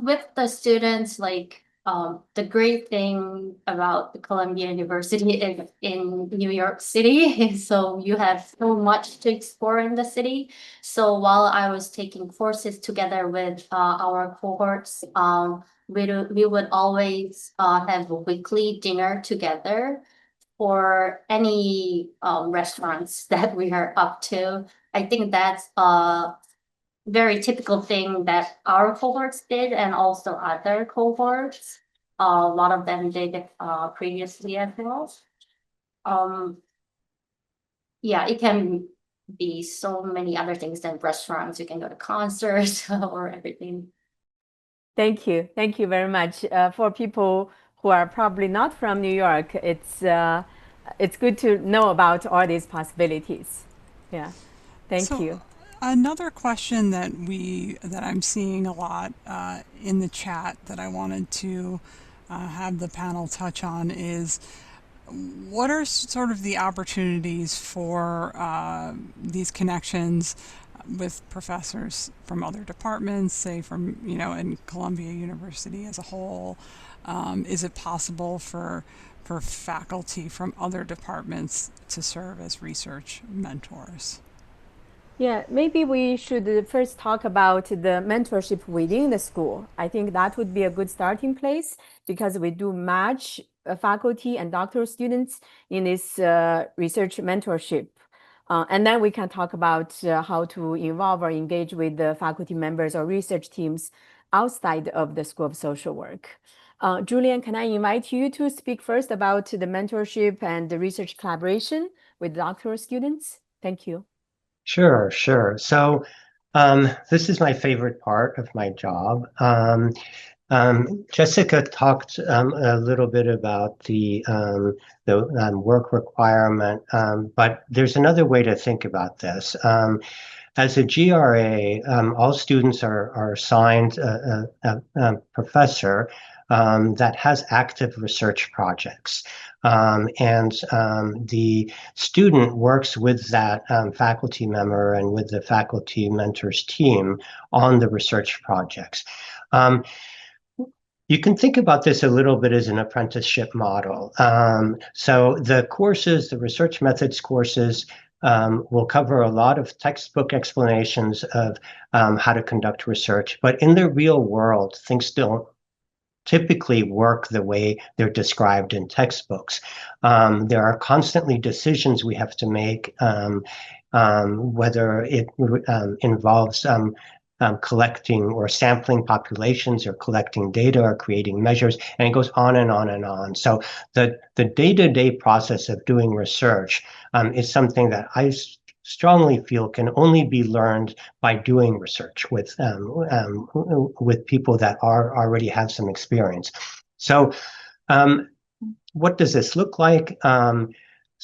With the students, like the great thing about the Columbia University is in New York City, so you have so much to explore in the city. So while I was taking courses together with our cohorts, we would always have a weekly dinner together for any restaurants that we are up to. I think that's very typical thing that our cohorts did and also other cohorts. A lot of them did previously as well. Yeah, it can be so many other things than restaurants. You can go to concerts or everything. Thank you. Thank you very much. For people who are probably not from New York, it's good to know about all these possibilities. Yeah. Thank So you. another question that I'm seeing a lot in the chat that I wanted to have the panel touch on is what are sort of the opportunities for these connections with professors from other departments, say from, in Columbia University as a whole? Is it possible for faculty from other departments to serve as research mentors? Yeah, maybe we should first talk about the mentorship within the school. I think that would be a good starting place because we do match faculty and doctoral students in this research mentorship. And then we can talk about how to involve or engage with the faculty members or research teams outside of the School of Social Work. Julien, can I invite you to speak first about the mentorship and the research collaboration with doctoral students? Thank you. Sure, sure. So this is my favorite part of my job. Jessica talked a little bit about the work requirement, but there's another way to think about this. As a GRA, all students are assigned a professor that has active research projects. The student works with that faculty member and with the faculty mentors team on the research projects. You can think about this a little bit as an apprenticeship model. So the courses, the research methods courses, will cover a lot of textbook explanations of how to conduct research. But in the real world, things don't typically work the way they're described in textbooks. There are constantly decisions we have to make, whether it involves collecting or sampling populations or collecting data or creating measures, and it goes on and on and on. So the day-to-day process of doing research is something that I strongly feel can only be learned by doing research with people that already have some experience. So what does this look like?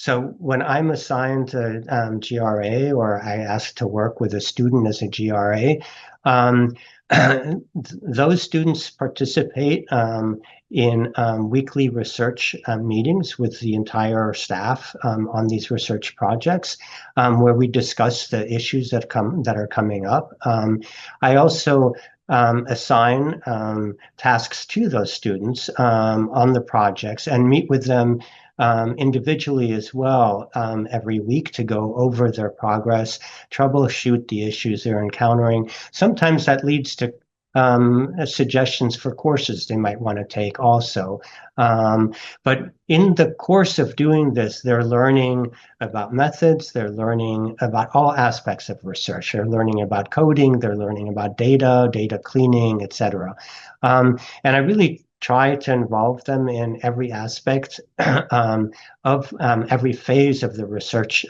So when I'm assigned a GRA or I ask to work with a student as a GRA, um, those students participate in weekly research meetings with the entire staff on these research projects, where we discuss the issues that are coming up. I also assign tasks to those students on the projects and meet with them individually as well every week to go over their progress, troubleshoot the issues they're encountering. Sometimes that leads to suggestions for courses they might want to take also. But in the course of doing this, they're learning about methods, they're learning about all aspects of research. They're learning about coding, they're learning about data cleaning, etc. And I really try to involve them in every aspect of every phase of the research.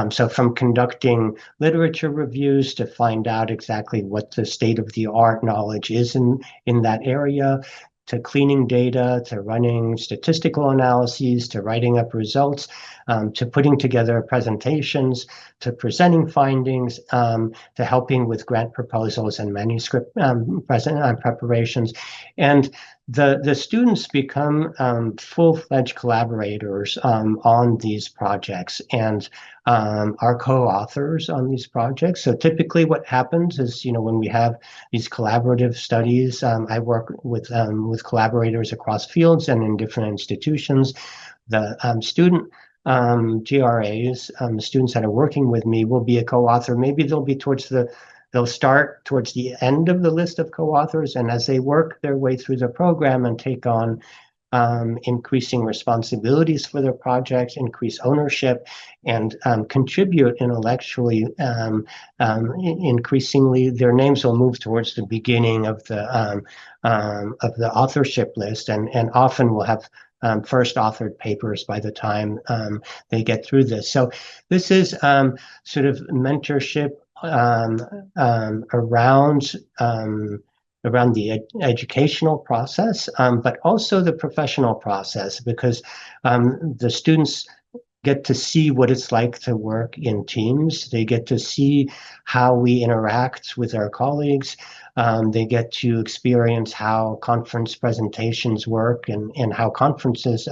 So from conducting literature reviews to find out exactly what the state of the art knowledge is in that area, to cleaning data, to running statistical analyses, to writing up results, to putting together presentations, to presenting findings, to helping with grant proposals and manuscript preparations. And the students become full-fledged collaborators on these projects and are co-authors on these projects. So typically what happens is, when we have these collaborative studies, I work with collaborators across fields and in different institutions. The student GRAs, the students that are working with me will be a co-author. Maybe they'll start towards the end of the list of co-authors, and as they work their way through the program and take on increasing responsibilities for their projects, increase ownership, and contribute intellectually, increasingly their names will move towards the beginning of the authorship list, and often will have first authored papers by the time they get through this. So this is sort of mentorship around the educational process, but also the professional process, because the students get to see what it's like to work in teams. They get to see how we interact with our colleagues. They get to experience how conference presentations work and how conferences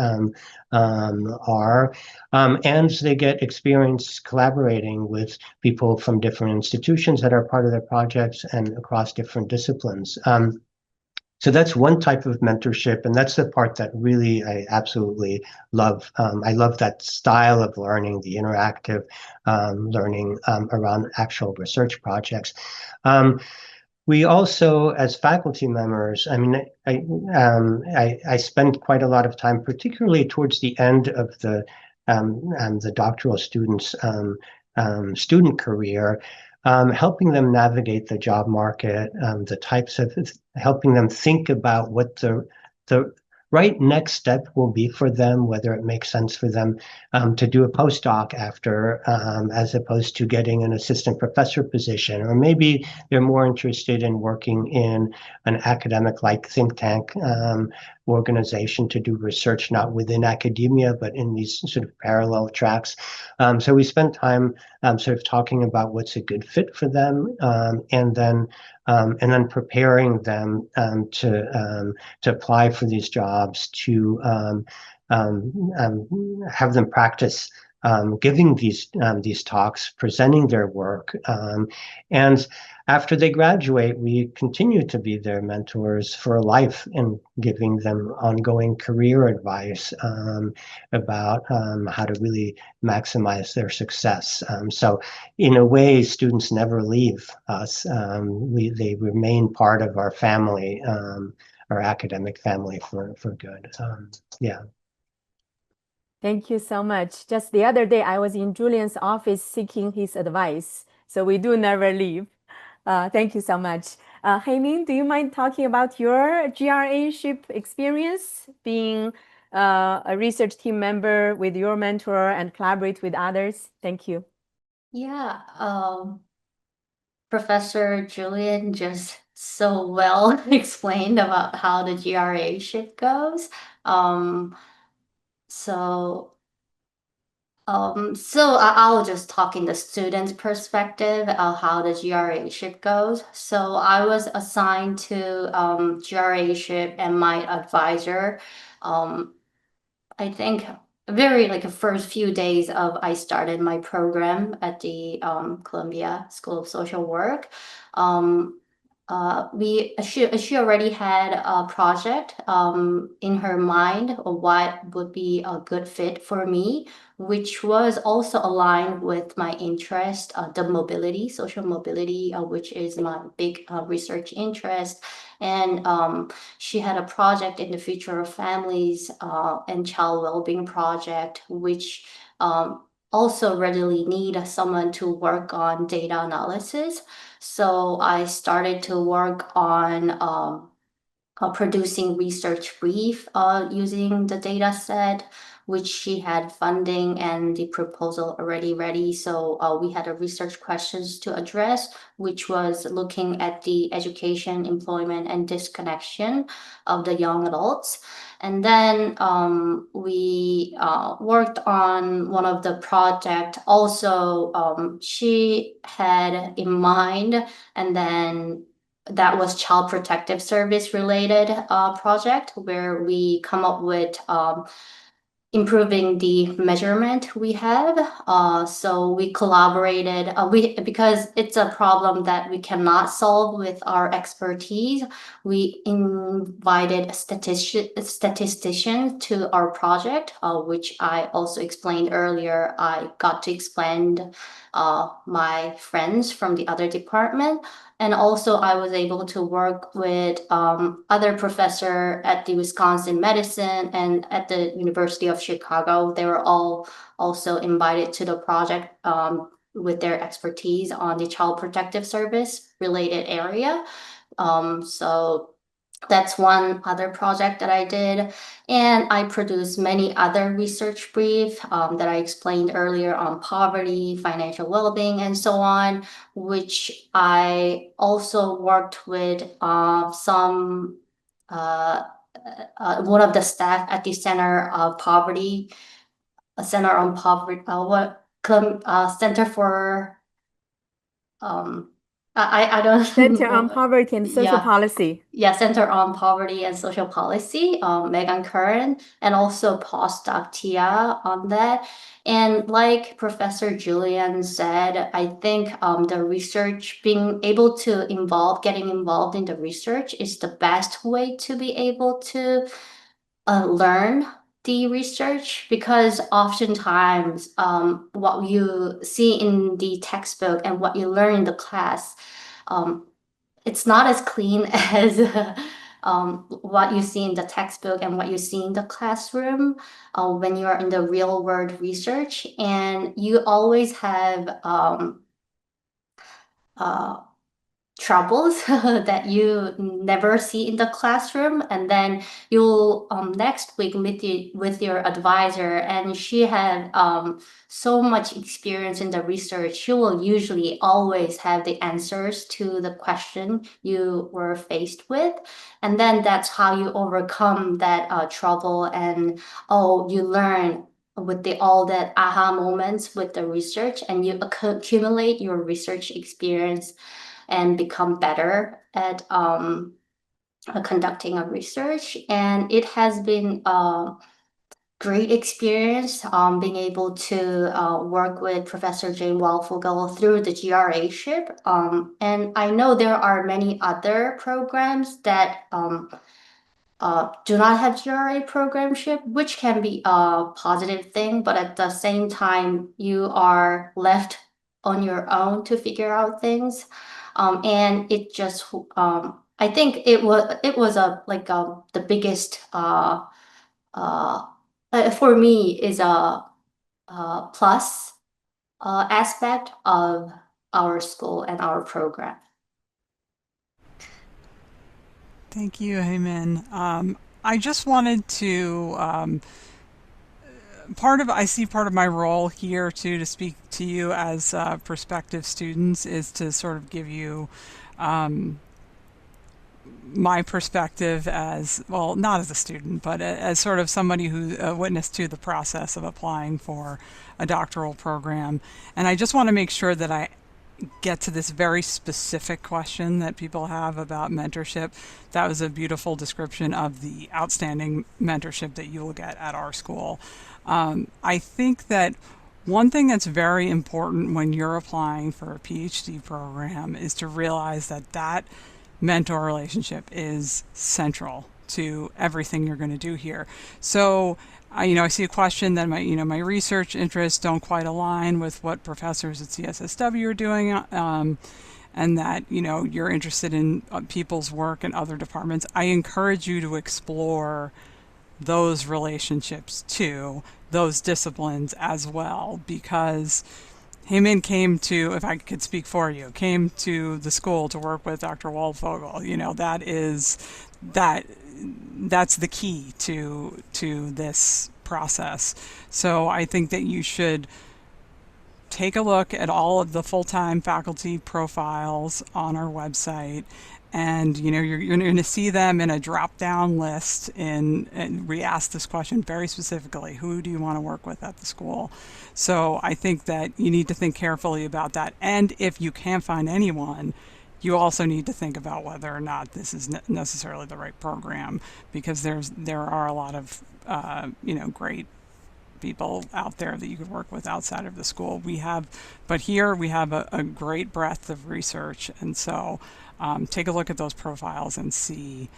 are. And they get experience collaborating with people from different institutions that are part of their projects and across different disciplines. So that's one type of mentorship, and that's the part that really I absolutely love. I love that style of learning, the interactive learning around actual research projects. We also, as faculty members, I mean, I spend quite a lot of time, particularly towards the end of the doctoral students' student career, helping them navigate the job market, the types of helping them think about what the right next step will be for them, whether it makes sense for them to do a postdoc after, as opposed to getting an assistant professor position, or maybe they're more interested in working in an academic-like think tank organization to do research, not within academia, but in these sort of parallel tracks. So we spent time sort of talking about what's a good fit for them, and then preparing them to apply for these jobs, to have them practice giving these talks, presenting their work, and after they graduate, we continue to be their mentors for life and giving them ongoing career advice about how to really maximize their success. So in a way, students never leave us. They remain part of our family, our academic family for good. Yeah. Thank you so much. Just the other day, I was in Julien's office seeking his advice. So we do never leave. Thank you so much. Jye-Min, do you mind talking about your GRA-ship experience, being a research team member with your mentor and collaborate with others? Thank you. Yeah, Professor Julien just so well explained about how the GRA ship goes. So So I'll just talk in the student's perspective of how the GRA-ship goes. So I was assigned to GRA-ship, and my advisor, um, I think very like the first few days of I started my program at the Columbia School of Social Work. Um, she already had a project in her mind of what would be a good fit for me, which was also aligned with my interest, the mobility, social mobility, which is my big research interest. And she had a project in the future of families and child well-being project, which also readily need someone to work on data analysis. So I started to work on producing research brief using the data set, which she had funding and the proposal already ready. So we had a research questions to address, which was looking at the education, employment, and disconnection of the young adults. And then we worked on one of the project. Also, she had in mind, and then that was Child Protective Service related project where we come up with improving the measurement we have. So we collaborated because it's a problem that we cannot solve with our expertise. We invited a statistician to our project, which I also explained earlier. I got to explain my friends from the other department. And also I was able to work with other professor at the Wisconsin Medicine and at the University of Chicago. They were all also invited to the project with their expertise on the Child Protective Service related area. So that's one other project that I did. And I produced many other research briefs that I explained earlier on poverty, financial well-being, and so on, which I also worked with some one of the staff at the Center of Poverty, a Center on Poverty, Center for I don't Center on know. Poverty and Social Yeah. Policy. Yeah, Center on Poverty and Social Policy, Megan Curran, and also postdoc Tia on that. And like Professor Julien said, I think the research, being able to getting involved in the research is the best way to be able to learn the research, because oftentimes what you see in the textbook and what you learn in the class, it's not as clean as what you see in the textbook and what you see in the classroom when you are in the real world research. And you always have troubles that you never see in the classroom, and then you'll next week with your advisor, and she had so much experience in the research. She will usually always have the answers to the question you were faced with, and then that's how you overcome that trouble, and you learn with all that aha moments with the research, and you accumulate your research experience and become better at conducting a research. And it has been a great experience being able to work with Professor Jane Walfogel through the GRA-ship. And I know there are many other programs that do not have GRA programship, which can be a positive thing, but at the same time, you are left on your own to figure out things. And it just, I think it was the biggest for me is a plus aspect of our school and our program. Thank you, Jye-Min. I just wanted to I see part of my role here too to speak to you as prospective students is to sort of give you my perspective as, well, not as a student, but as sort of somebody who witnessed to the process of applying for a doctoral program. And I just want to make sure that I get to this very specific question that people have about mentorship. That was a beautiful description of the outstanding mentorship that you will get at our school. I think that one thing that's very important when you're applying for a PhD program is to realize that that mentor relationship is central to everything you're going to do here. So, I see a question that my research interests don't quite align with what professors at CSSW are doing, and that, you're interested in people's work in other departments. I encourage you to explore those relationships too, those disciplines as well, because Jye-Min came to, if I could speak for you, came to the school to work with Dr. Waldvogel. That's the key to this process. So I think that you should take a look at all of the full-time faculty profiles on our website, and you're going to see them in a drop-down list. And we ask this question very specifically: who do you want to work with at the school? So I think that you need to think carefully about that. And if you can't find anyone, you also need to think about whether or not this is necessarily the right program, because there are a lot of great people out there that you could work with outside of the school. But here we have a great breadth of research, and so take a look at those profiles and see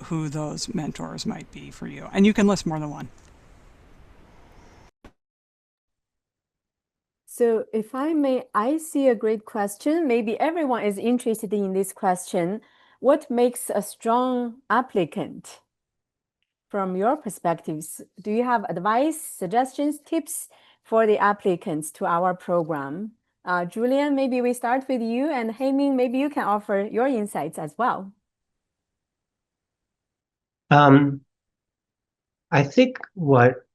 who those mentors might be for you. And you can list more than one. So if I may, I see a great question. Maybe everyone is interested in this question. What makes a strong applicant? From your perspectives, do you have advice, suggestions, tips for the applicants to our program? Julien, maybe we start with you, and Jye-Min, maybe you can offer your insights as well. I think what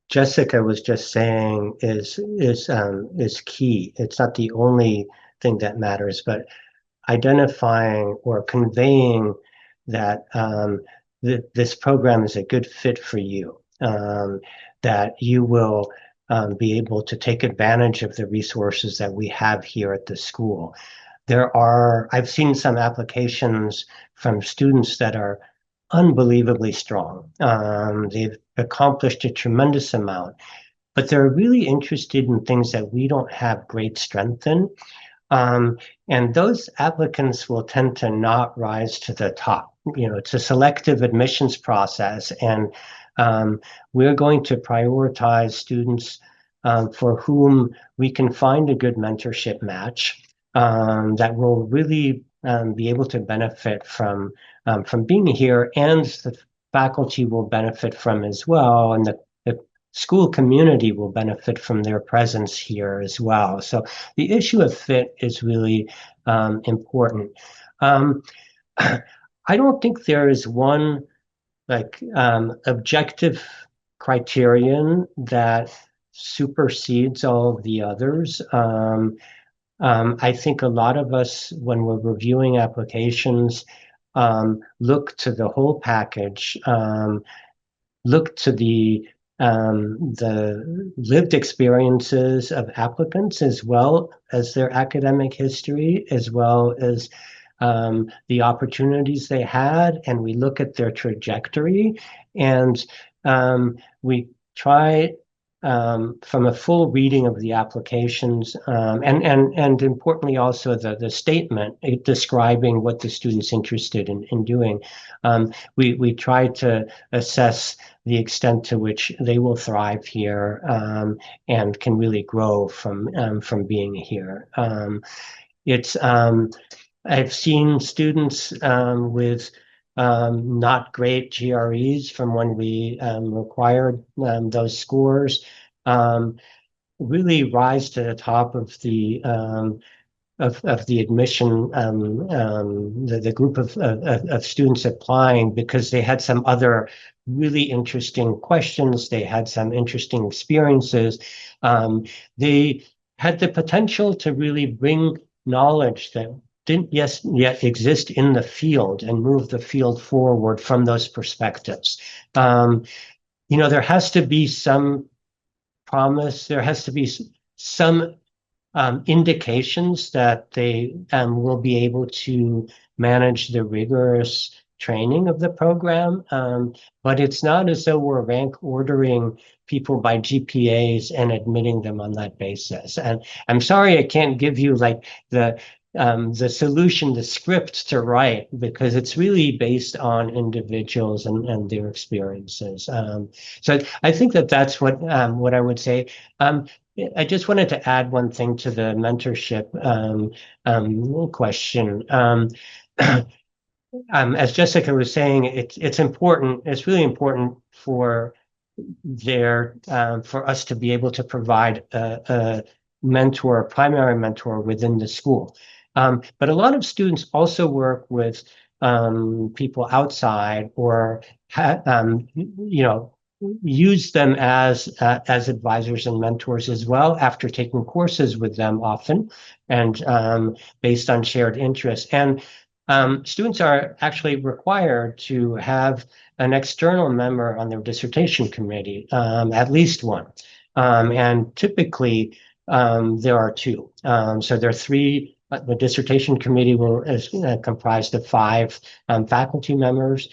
Jessica was just saying is key. It's not the only thing that matters, but identifying or conveying that this program is a good fit for you, that you will be able to take advantage of the resources that we have here at the school. I've seen some applications from students that are unbelievably strong. They've accomplished a tremendous amount, but they're really interested in things that we don't have great strength in. And those applicants will tend to not rise to the top. It's a selective admissions process, and we're going to prioritize students for whom we can find a good mentorship match that will really be able to benefit from being here, and the faculty will benefit from as well, and the school community will benefit from their presence here as well. So the issue of fit is really important. I don't think there is one objective criterion that supersedes all of the others. I think a lot of us, when we're reviewing applications, look to the whole package, look to the lived experiences of applicants, as well as their academic history, as well as the opportunities they had, and we look at their trajectory, and we try from a full reading of the applications, and importantly also the statement describing what the student's interested in doing. We try to assess the extent to which they will thrive here and can really grow from being here. I've seen students with not great GREs from when we required those scores really rise to the top of the admission, the group of students applying, because they had some other really interesting questions, they had some interesting experiences, they had the potential to really bring knowledge didn't yet exist in the field and move the field forward from those perspectives. There has to be some promise, there has to be some indications that they will be able to manage the rigorous training of the program, but it's not as though we're rank ordering people by GPAs and admitting them on that basis. And I'm sorry I can't give you like the solution, the script to write, because it's really based on individuals and their experiences. So I think that's what I would say. I just wanted to add one thing to the mentorship question. As Jessica was saying, it's important. It's really important for us to be able to provide a mentor, a primary mentor within the school. But a lot of students also work with people outside, or use them as advisors and mentors as well, after taking courses with them often, and based on shared interests. And students are actually required to have an external member on their dissertation committee, at least one. And typically there are two. So there are three. The dissertation committee is comprised of 5 faculty members.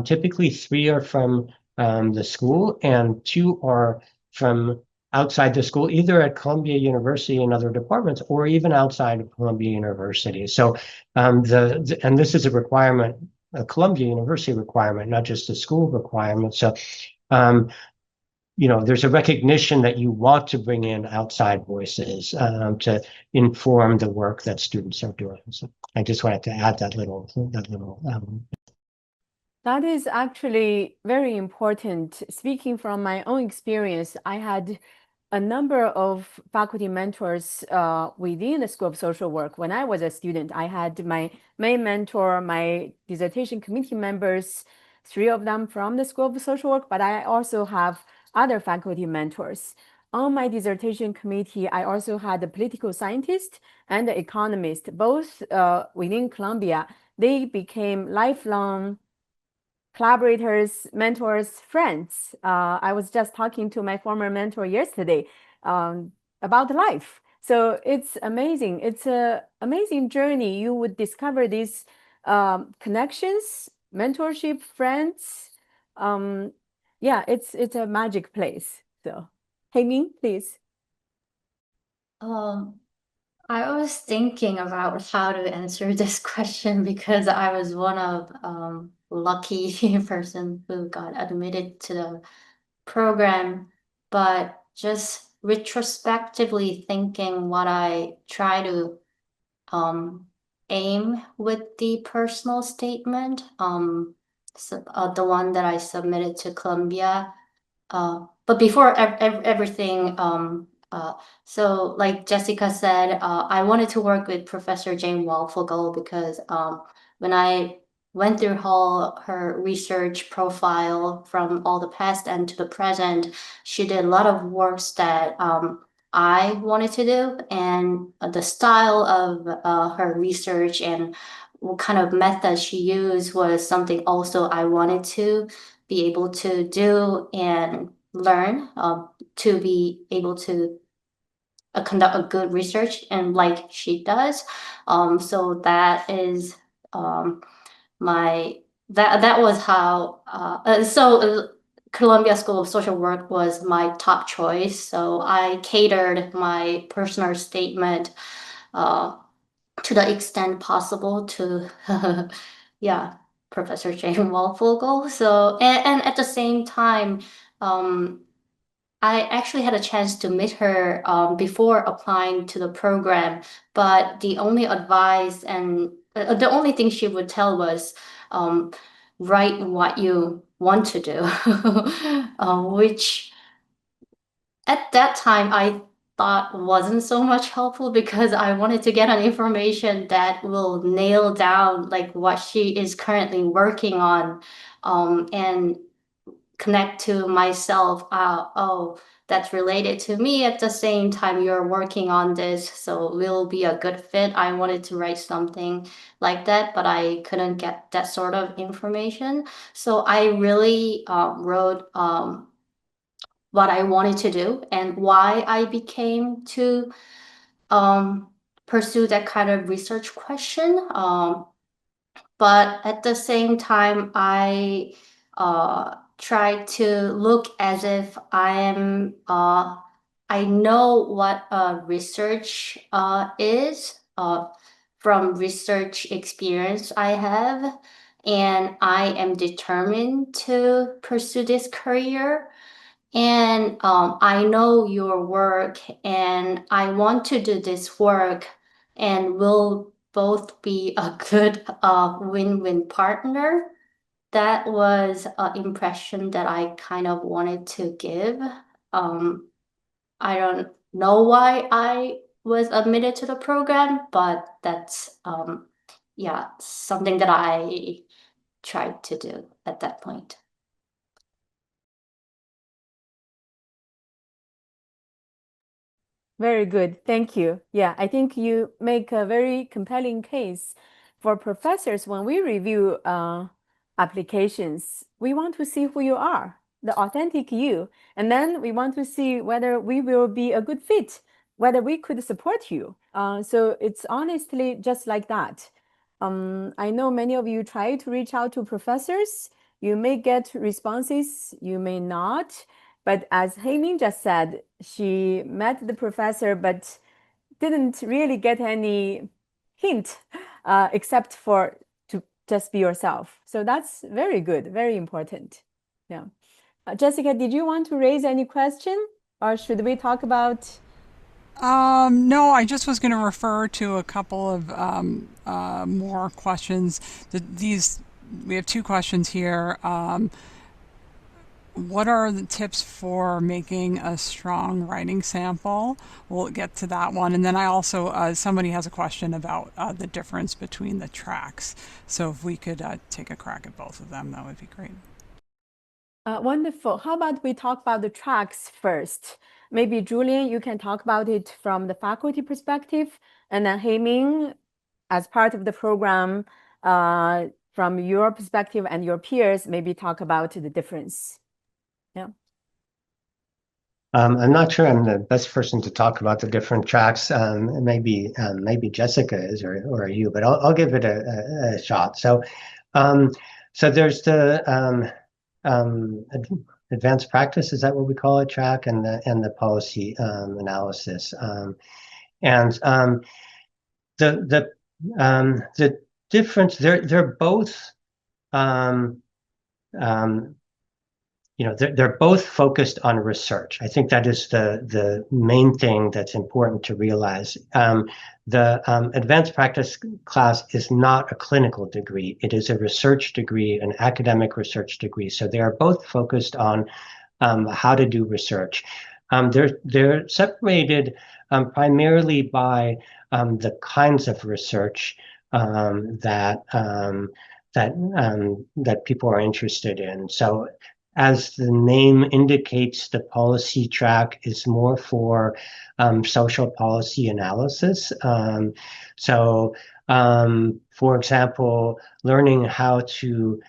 Typically 3 are from the school, and 2 are from outside the school, either at Columbia University and other departments, or even outside of Columbia University. So and this is a requirement, a Columbia University requirement, not just a school requirement. So there's a recognition that you want to bring in outside voices to inform the work that students are doing. So I just wanted to add that little. That is actually very important. Speaking from my own experience, I had a number of faculty mentors within the School of Social Work. When I was a student, I had my main mentor, my dissertation committee members, 3 of them from the School of Social Work, but I also have other faculty mentors. On my dissertation committee, I also had a political scientist and an economist, both within Columbia. They became lifelong collaborators, mentors, friends. I was just talking to my former mentor yesterday about life. So it's amazing. It's an amazing journey. You would discover these connections, mentorship, friends. Yeah, it's a magic place. So, Jye-Min, please. I was thinking about how to answer this question, because I was one of lucky person who got admitted to the program, but just retrospectively thinking what I try to aim with the personal statement, the one that I submitted to Columbia. But before everything, so like Jessica said, I wanted to work with Professor Jane Walfogel, because when I went through her research profile from all the past and to the present, she did a lot of works that I wanted to do, and the style of her research and what kind of method she used was something also I wanted to be able to do and learn, to be able to conduct a good research, and like she does. So that is that was how Columbia School of Social Work was my top choice. So I catered my personal statement to the extent possible to yeah, Professor Jane Walfogel. So and at the same time, I actually had a chance to meet her before applying to the program, but the only advice and the only thing she would tell was write what you want to do, which at that time I thought wasn't so much helpful, because I wanted to get an information that will nail down like what she is currently working on, and connect to myself. Oh, that's related to me. At the same time, you're working on this, so we'll be a good fit. I wanted to write something like that, but I couldn't get that sort of information. So I really wrote what I wanted to do and why I became to pursue that kind of research question. But at the same time, I try to look as if I know what research is from research experience I have, and I am determined to pursue this career. And I know your work, and I want to do this work, and we'll both be a good win-win partner. That was an impression that I kind of wanted to give. I don't know why I was admitted to the program, but that's yeah, something that I tried to do at that point. Very good. Thank you. Yeah, I think you make a very compelling case for professors when we review applications. We want to see who you are, the authentic you, and then we want to see whether we will be a good fit, whether we could support you. So it's honestly just like that. I know many of you try to reach out to professors. You may get responses, you may not. But as Jye-Min just said, she met the professor but didn't really get any hint except for to just be yourself. So that's very good, very important. Yeah. Jessica, did you want to raise any question, or should we talk about? No, I just was going to refer to a couple of more questions. We have two questions here. What are the tips for making a strong writing sample? We'll get to that one. And then I also, somebody has a question about the difference between the tracks. So if we could take a crack at both of them, that would be great. Wonderful. How about we talk about the tracks first? Maybe Julien, you can talk about it from the faculty perspective, and then Jye-Min, as part of the program, from your perspective and your peers, maybe talk about the difference. Yeah. I'm not sure I'm the best person to talk about the different tracks. Maybe Jessica is or you, but I'll give it a shot. So there's the advanced practice, is that what we call it, track, and the policy analysis. The difference, they're both they're both focused on research. I think that is the main thing that's important to realize. The advanced practice class is not a clinical degree. It is a research degree, an academic research degree. So they are both focused on how to do research. They're separated primarily by the kinds of research that people are interested in. So, as the name indicates, the policy track is more for social policy analysis. For example, learning how to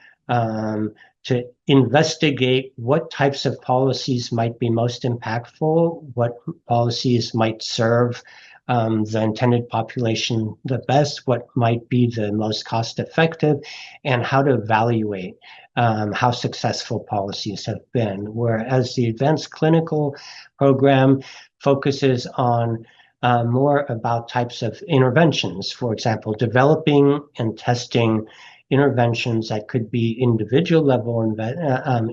investigate what types of policies might be most impactful, what policies might serve the intended population the best, what might be the most cost effective, and how to evaluate how successful policies have been. Whereas the advanced clinical program focuses on more about types of interventions. For example, developing and testing interventions that could be individual level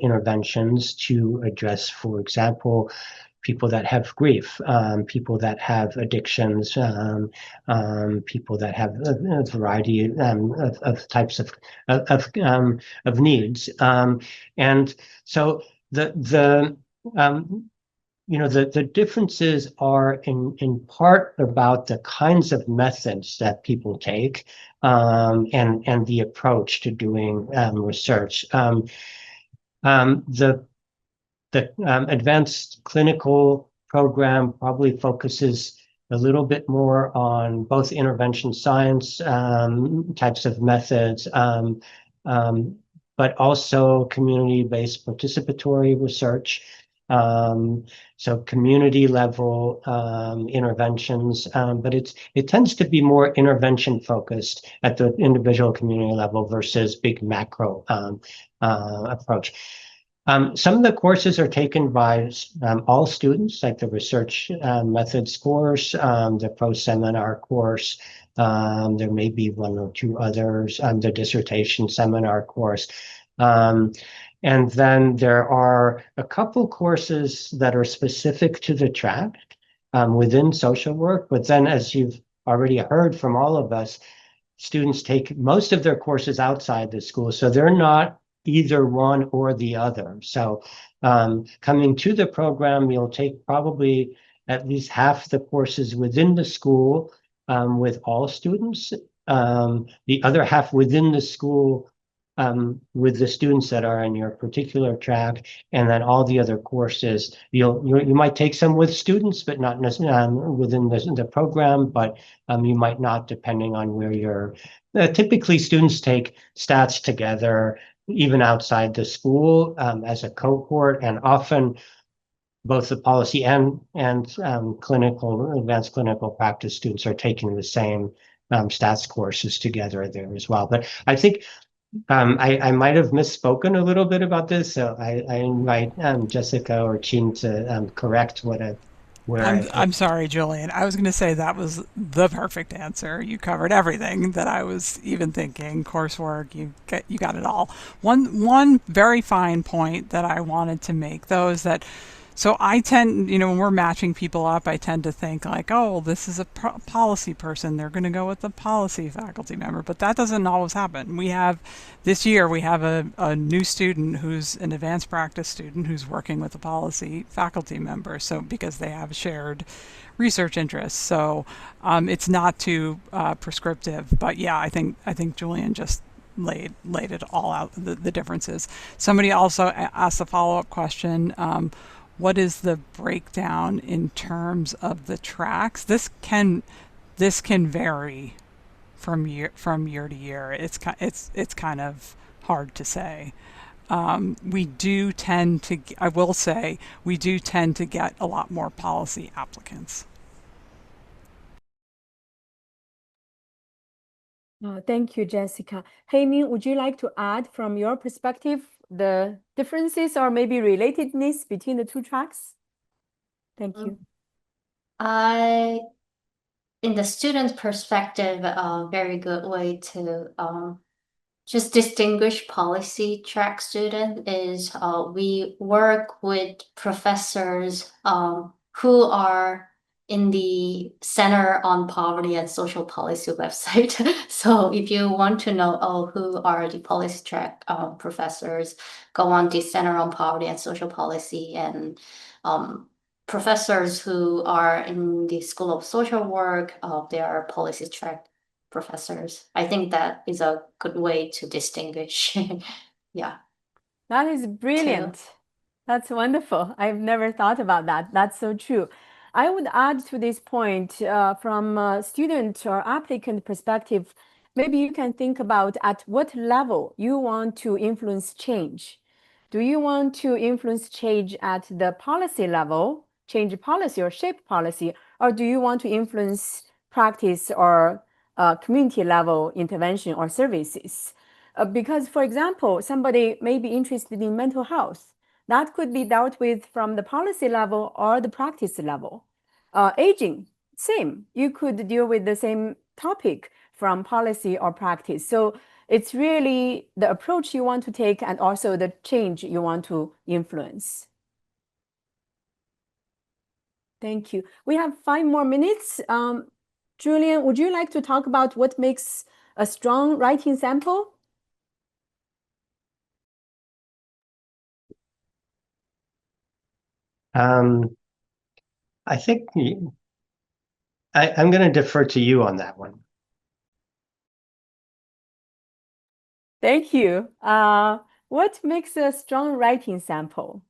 interventions to address, for example, people that have grief, people that have addictions, people that have a variety of types of needs, and so the differences are in part about the kinds of methods that people take, and the approach to doing research. The the advanced clinical program probably focuses a little bit more on both intervention science types of methods, but also community-based participatory research. So community level interventions, but it tends to be more intervention focused at the individual community level versus big macro approach. Some of the courses are taken by all students, like the research methods course, the pro-seminar course. There may be one or two others, the dissertation seminar course. And then there are a couple courses that are specific to the track within social work. But then, as you've already heard from all of us, students take most of their courses outside the school. So they're not either one or the other. So coming to the program, you'll take probably at least half the courses within the school with all students, the other half within the school with the students that are in your particular track, and then all the other courses, you might take some with students, but not necessarily within the program, but you might not, depending on where you're. Typically, students take stats together, even outside the school as a cohort, and often both the policy and clinical, advanced clinical practice students are taking the same stats courses together there as well. But I think I might have misspoken a little bit about this, so I invite Jessica or Chin to correct I'm sorry, Julien. I was going to say that was the perfect answer. You covered everything that I was even thinking. Coursework, you got it all. One very fine point that I wanted to make, though, is that so I tend, when we're matching people up, I tend to think like, oh, this is a policy person. They're going to go with the policy faculty member. But that doesn't always happen. This year, we have a new student who's an advanced practice student who's working with a policy faculty member. So because they have shared research interests. So it's not too prescriptive. But yeah, I think Julien just laid it all out, the differences. Somebody also asked a follow-up question. What is the breakdown in terms of the tracks? This can vary from year to year. It's kind of hard to say. We do tend to, I will say, we do tend to get a lot more policy applicants. Oh, thank you, Jessica. Jye-Min, would you like to add from your perspective the differences or maybe relatedness between the two tracks? Thank you. In the student perspective, a very good way to just distinguish policy track student is we work with professors who are in the Center on Poverty and Social Policy website. So if you want to know who are the policy track professors, go on the Center on Poverty and Social Policy, and professors who are in the School of Social Work, they are policy track professors. I think that is a good way to distinguish. Yeah. That is brilliant. That's wonderful. I've never thought about that. That's so true. I would add to this point from a student or applicant perspective, maybe you can think about at what level you want to influence change. Do you want to influence change at the policy level, change policy or shape policy, or do you want to influence practice or community level intervention or services? Because, for example, somebody may be interested in mental health. That could be dealt with from the policy level or the practice level. Aging, same. You could deal with the same topic from policy or practice. So it's really the approach you want to take and also the change you want to influence. Thank you. We have 5 more minutes. Julien, would you like to talk about what makes a strong writing sample? I think I'm going to defer to you on that one. Thank you. What makes a strong writing sample?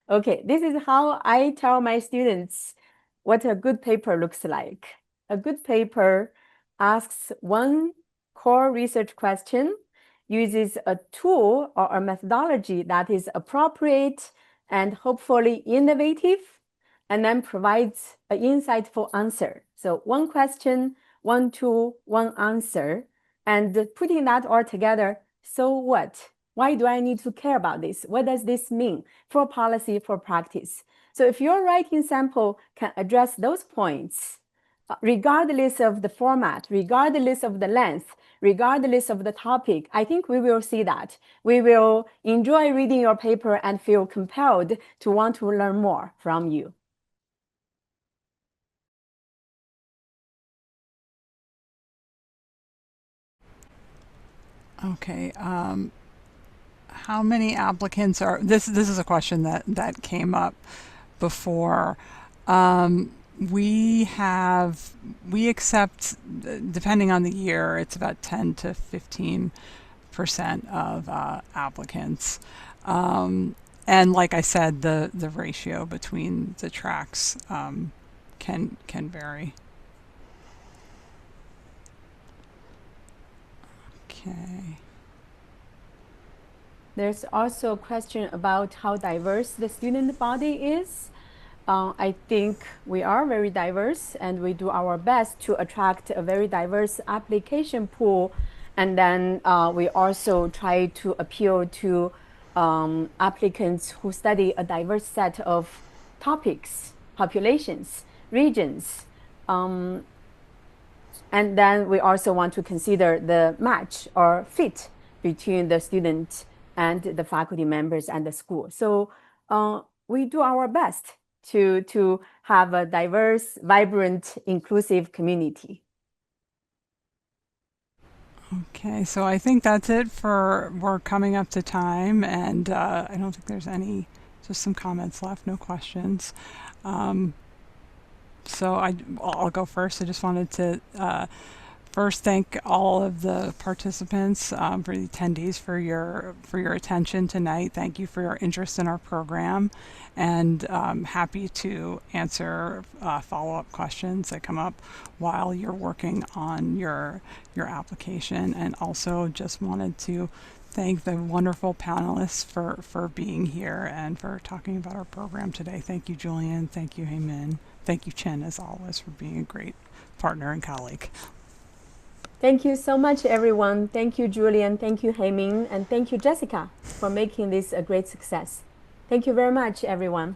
Okay, this is how I tell my students what a good paper looks like. A good paper asks one core research question, uses a tool or a methodology that is appropriate and hopefully innovative, and then provides an insightful answer. So one question, one tool, one answer, and putting that all together, so what? Why do I need to care about this? What does this mean for policy, for practice? So if your writing sample can address those points, regardless of the format, regardless of the length, regardless of the topic, I think we will see that. We will enjoy reading your paper and feel compelled to want to learn more from you. Okay. How many applicants are, this is a question that came up before. We accept, depending on the year, it's about 10 to 15% of applicants. And like I said, the ratio between the tracks can vary. Okay. There's also a question about how diverse the student body is. I think we are very diverse, and we do our best to attract a very diverse application pool. And then we also try to appeal to applicants who study a diverse set of topics, populations, regions. And then we also want to consider the match or fit between the student and the faculty members and the school. So we do our best to have a diverse, vibrant, inclusive community. Okay, so I think that's it we're coming up to time, and I don't think there's just some comments left, no questions. So I'll go first. I just wanted to first thank all of the participants, for the attendees, for your attention tonight. Thank you for your interest in our program, and happy to answer follow-up questions that come up while you're working on your application. And also just wanted to thank the wonderful panelists for being here and for talking about our program today. Thank you, Julien. Thank you, Jye-Min. Thank you, Chen, as always, for being a great partner and colleague. Thank you so much, everyone. Thank you, Julien. Thank you, Jye-Min. And thank you, Jessica, for making this a great success. Thank you very much, everyone.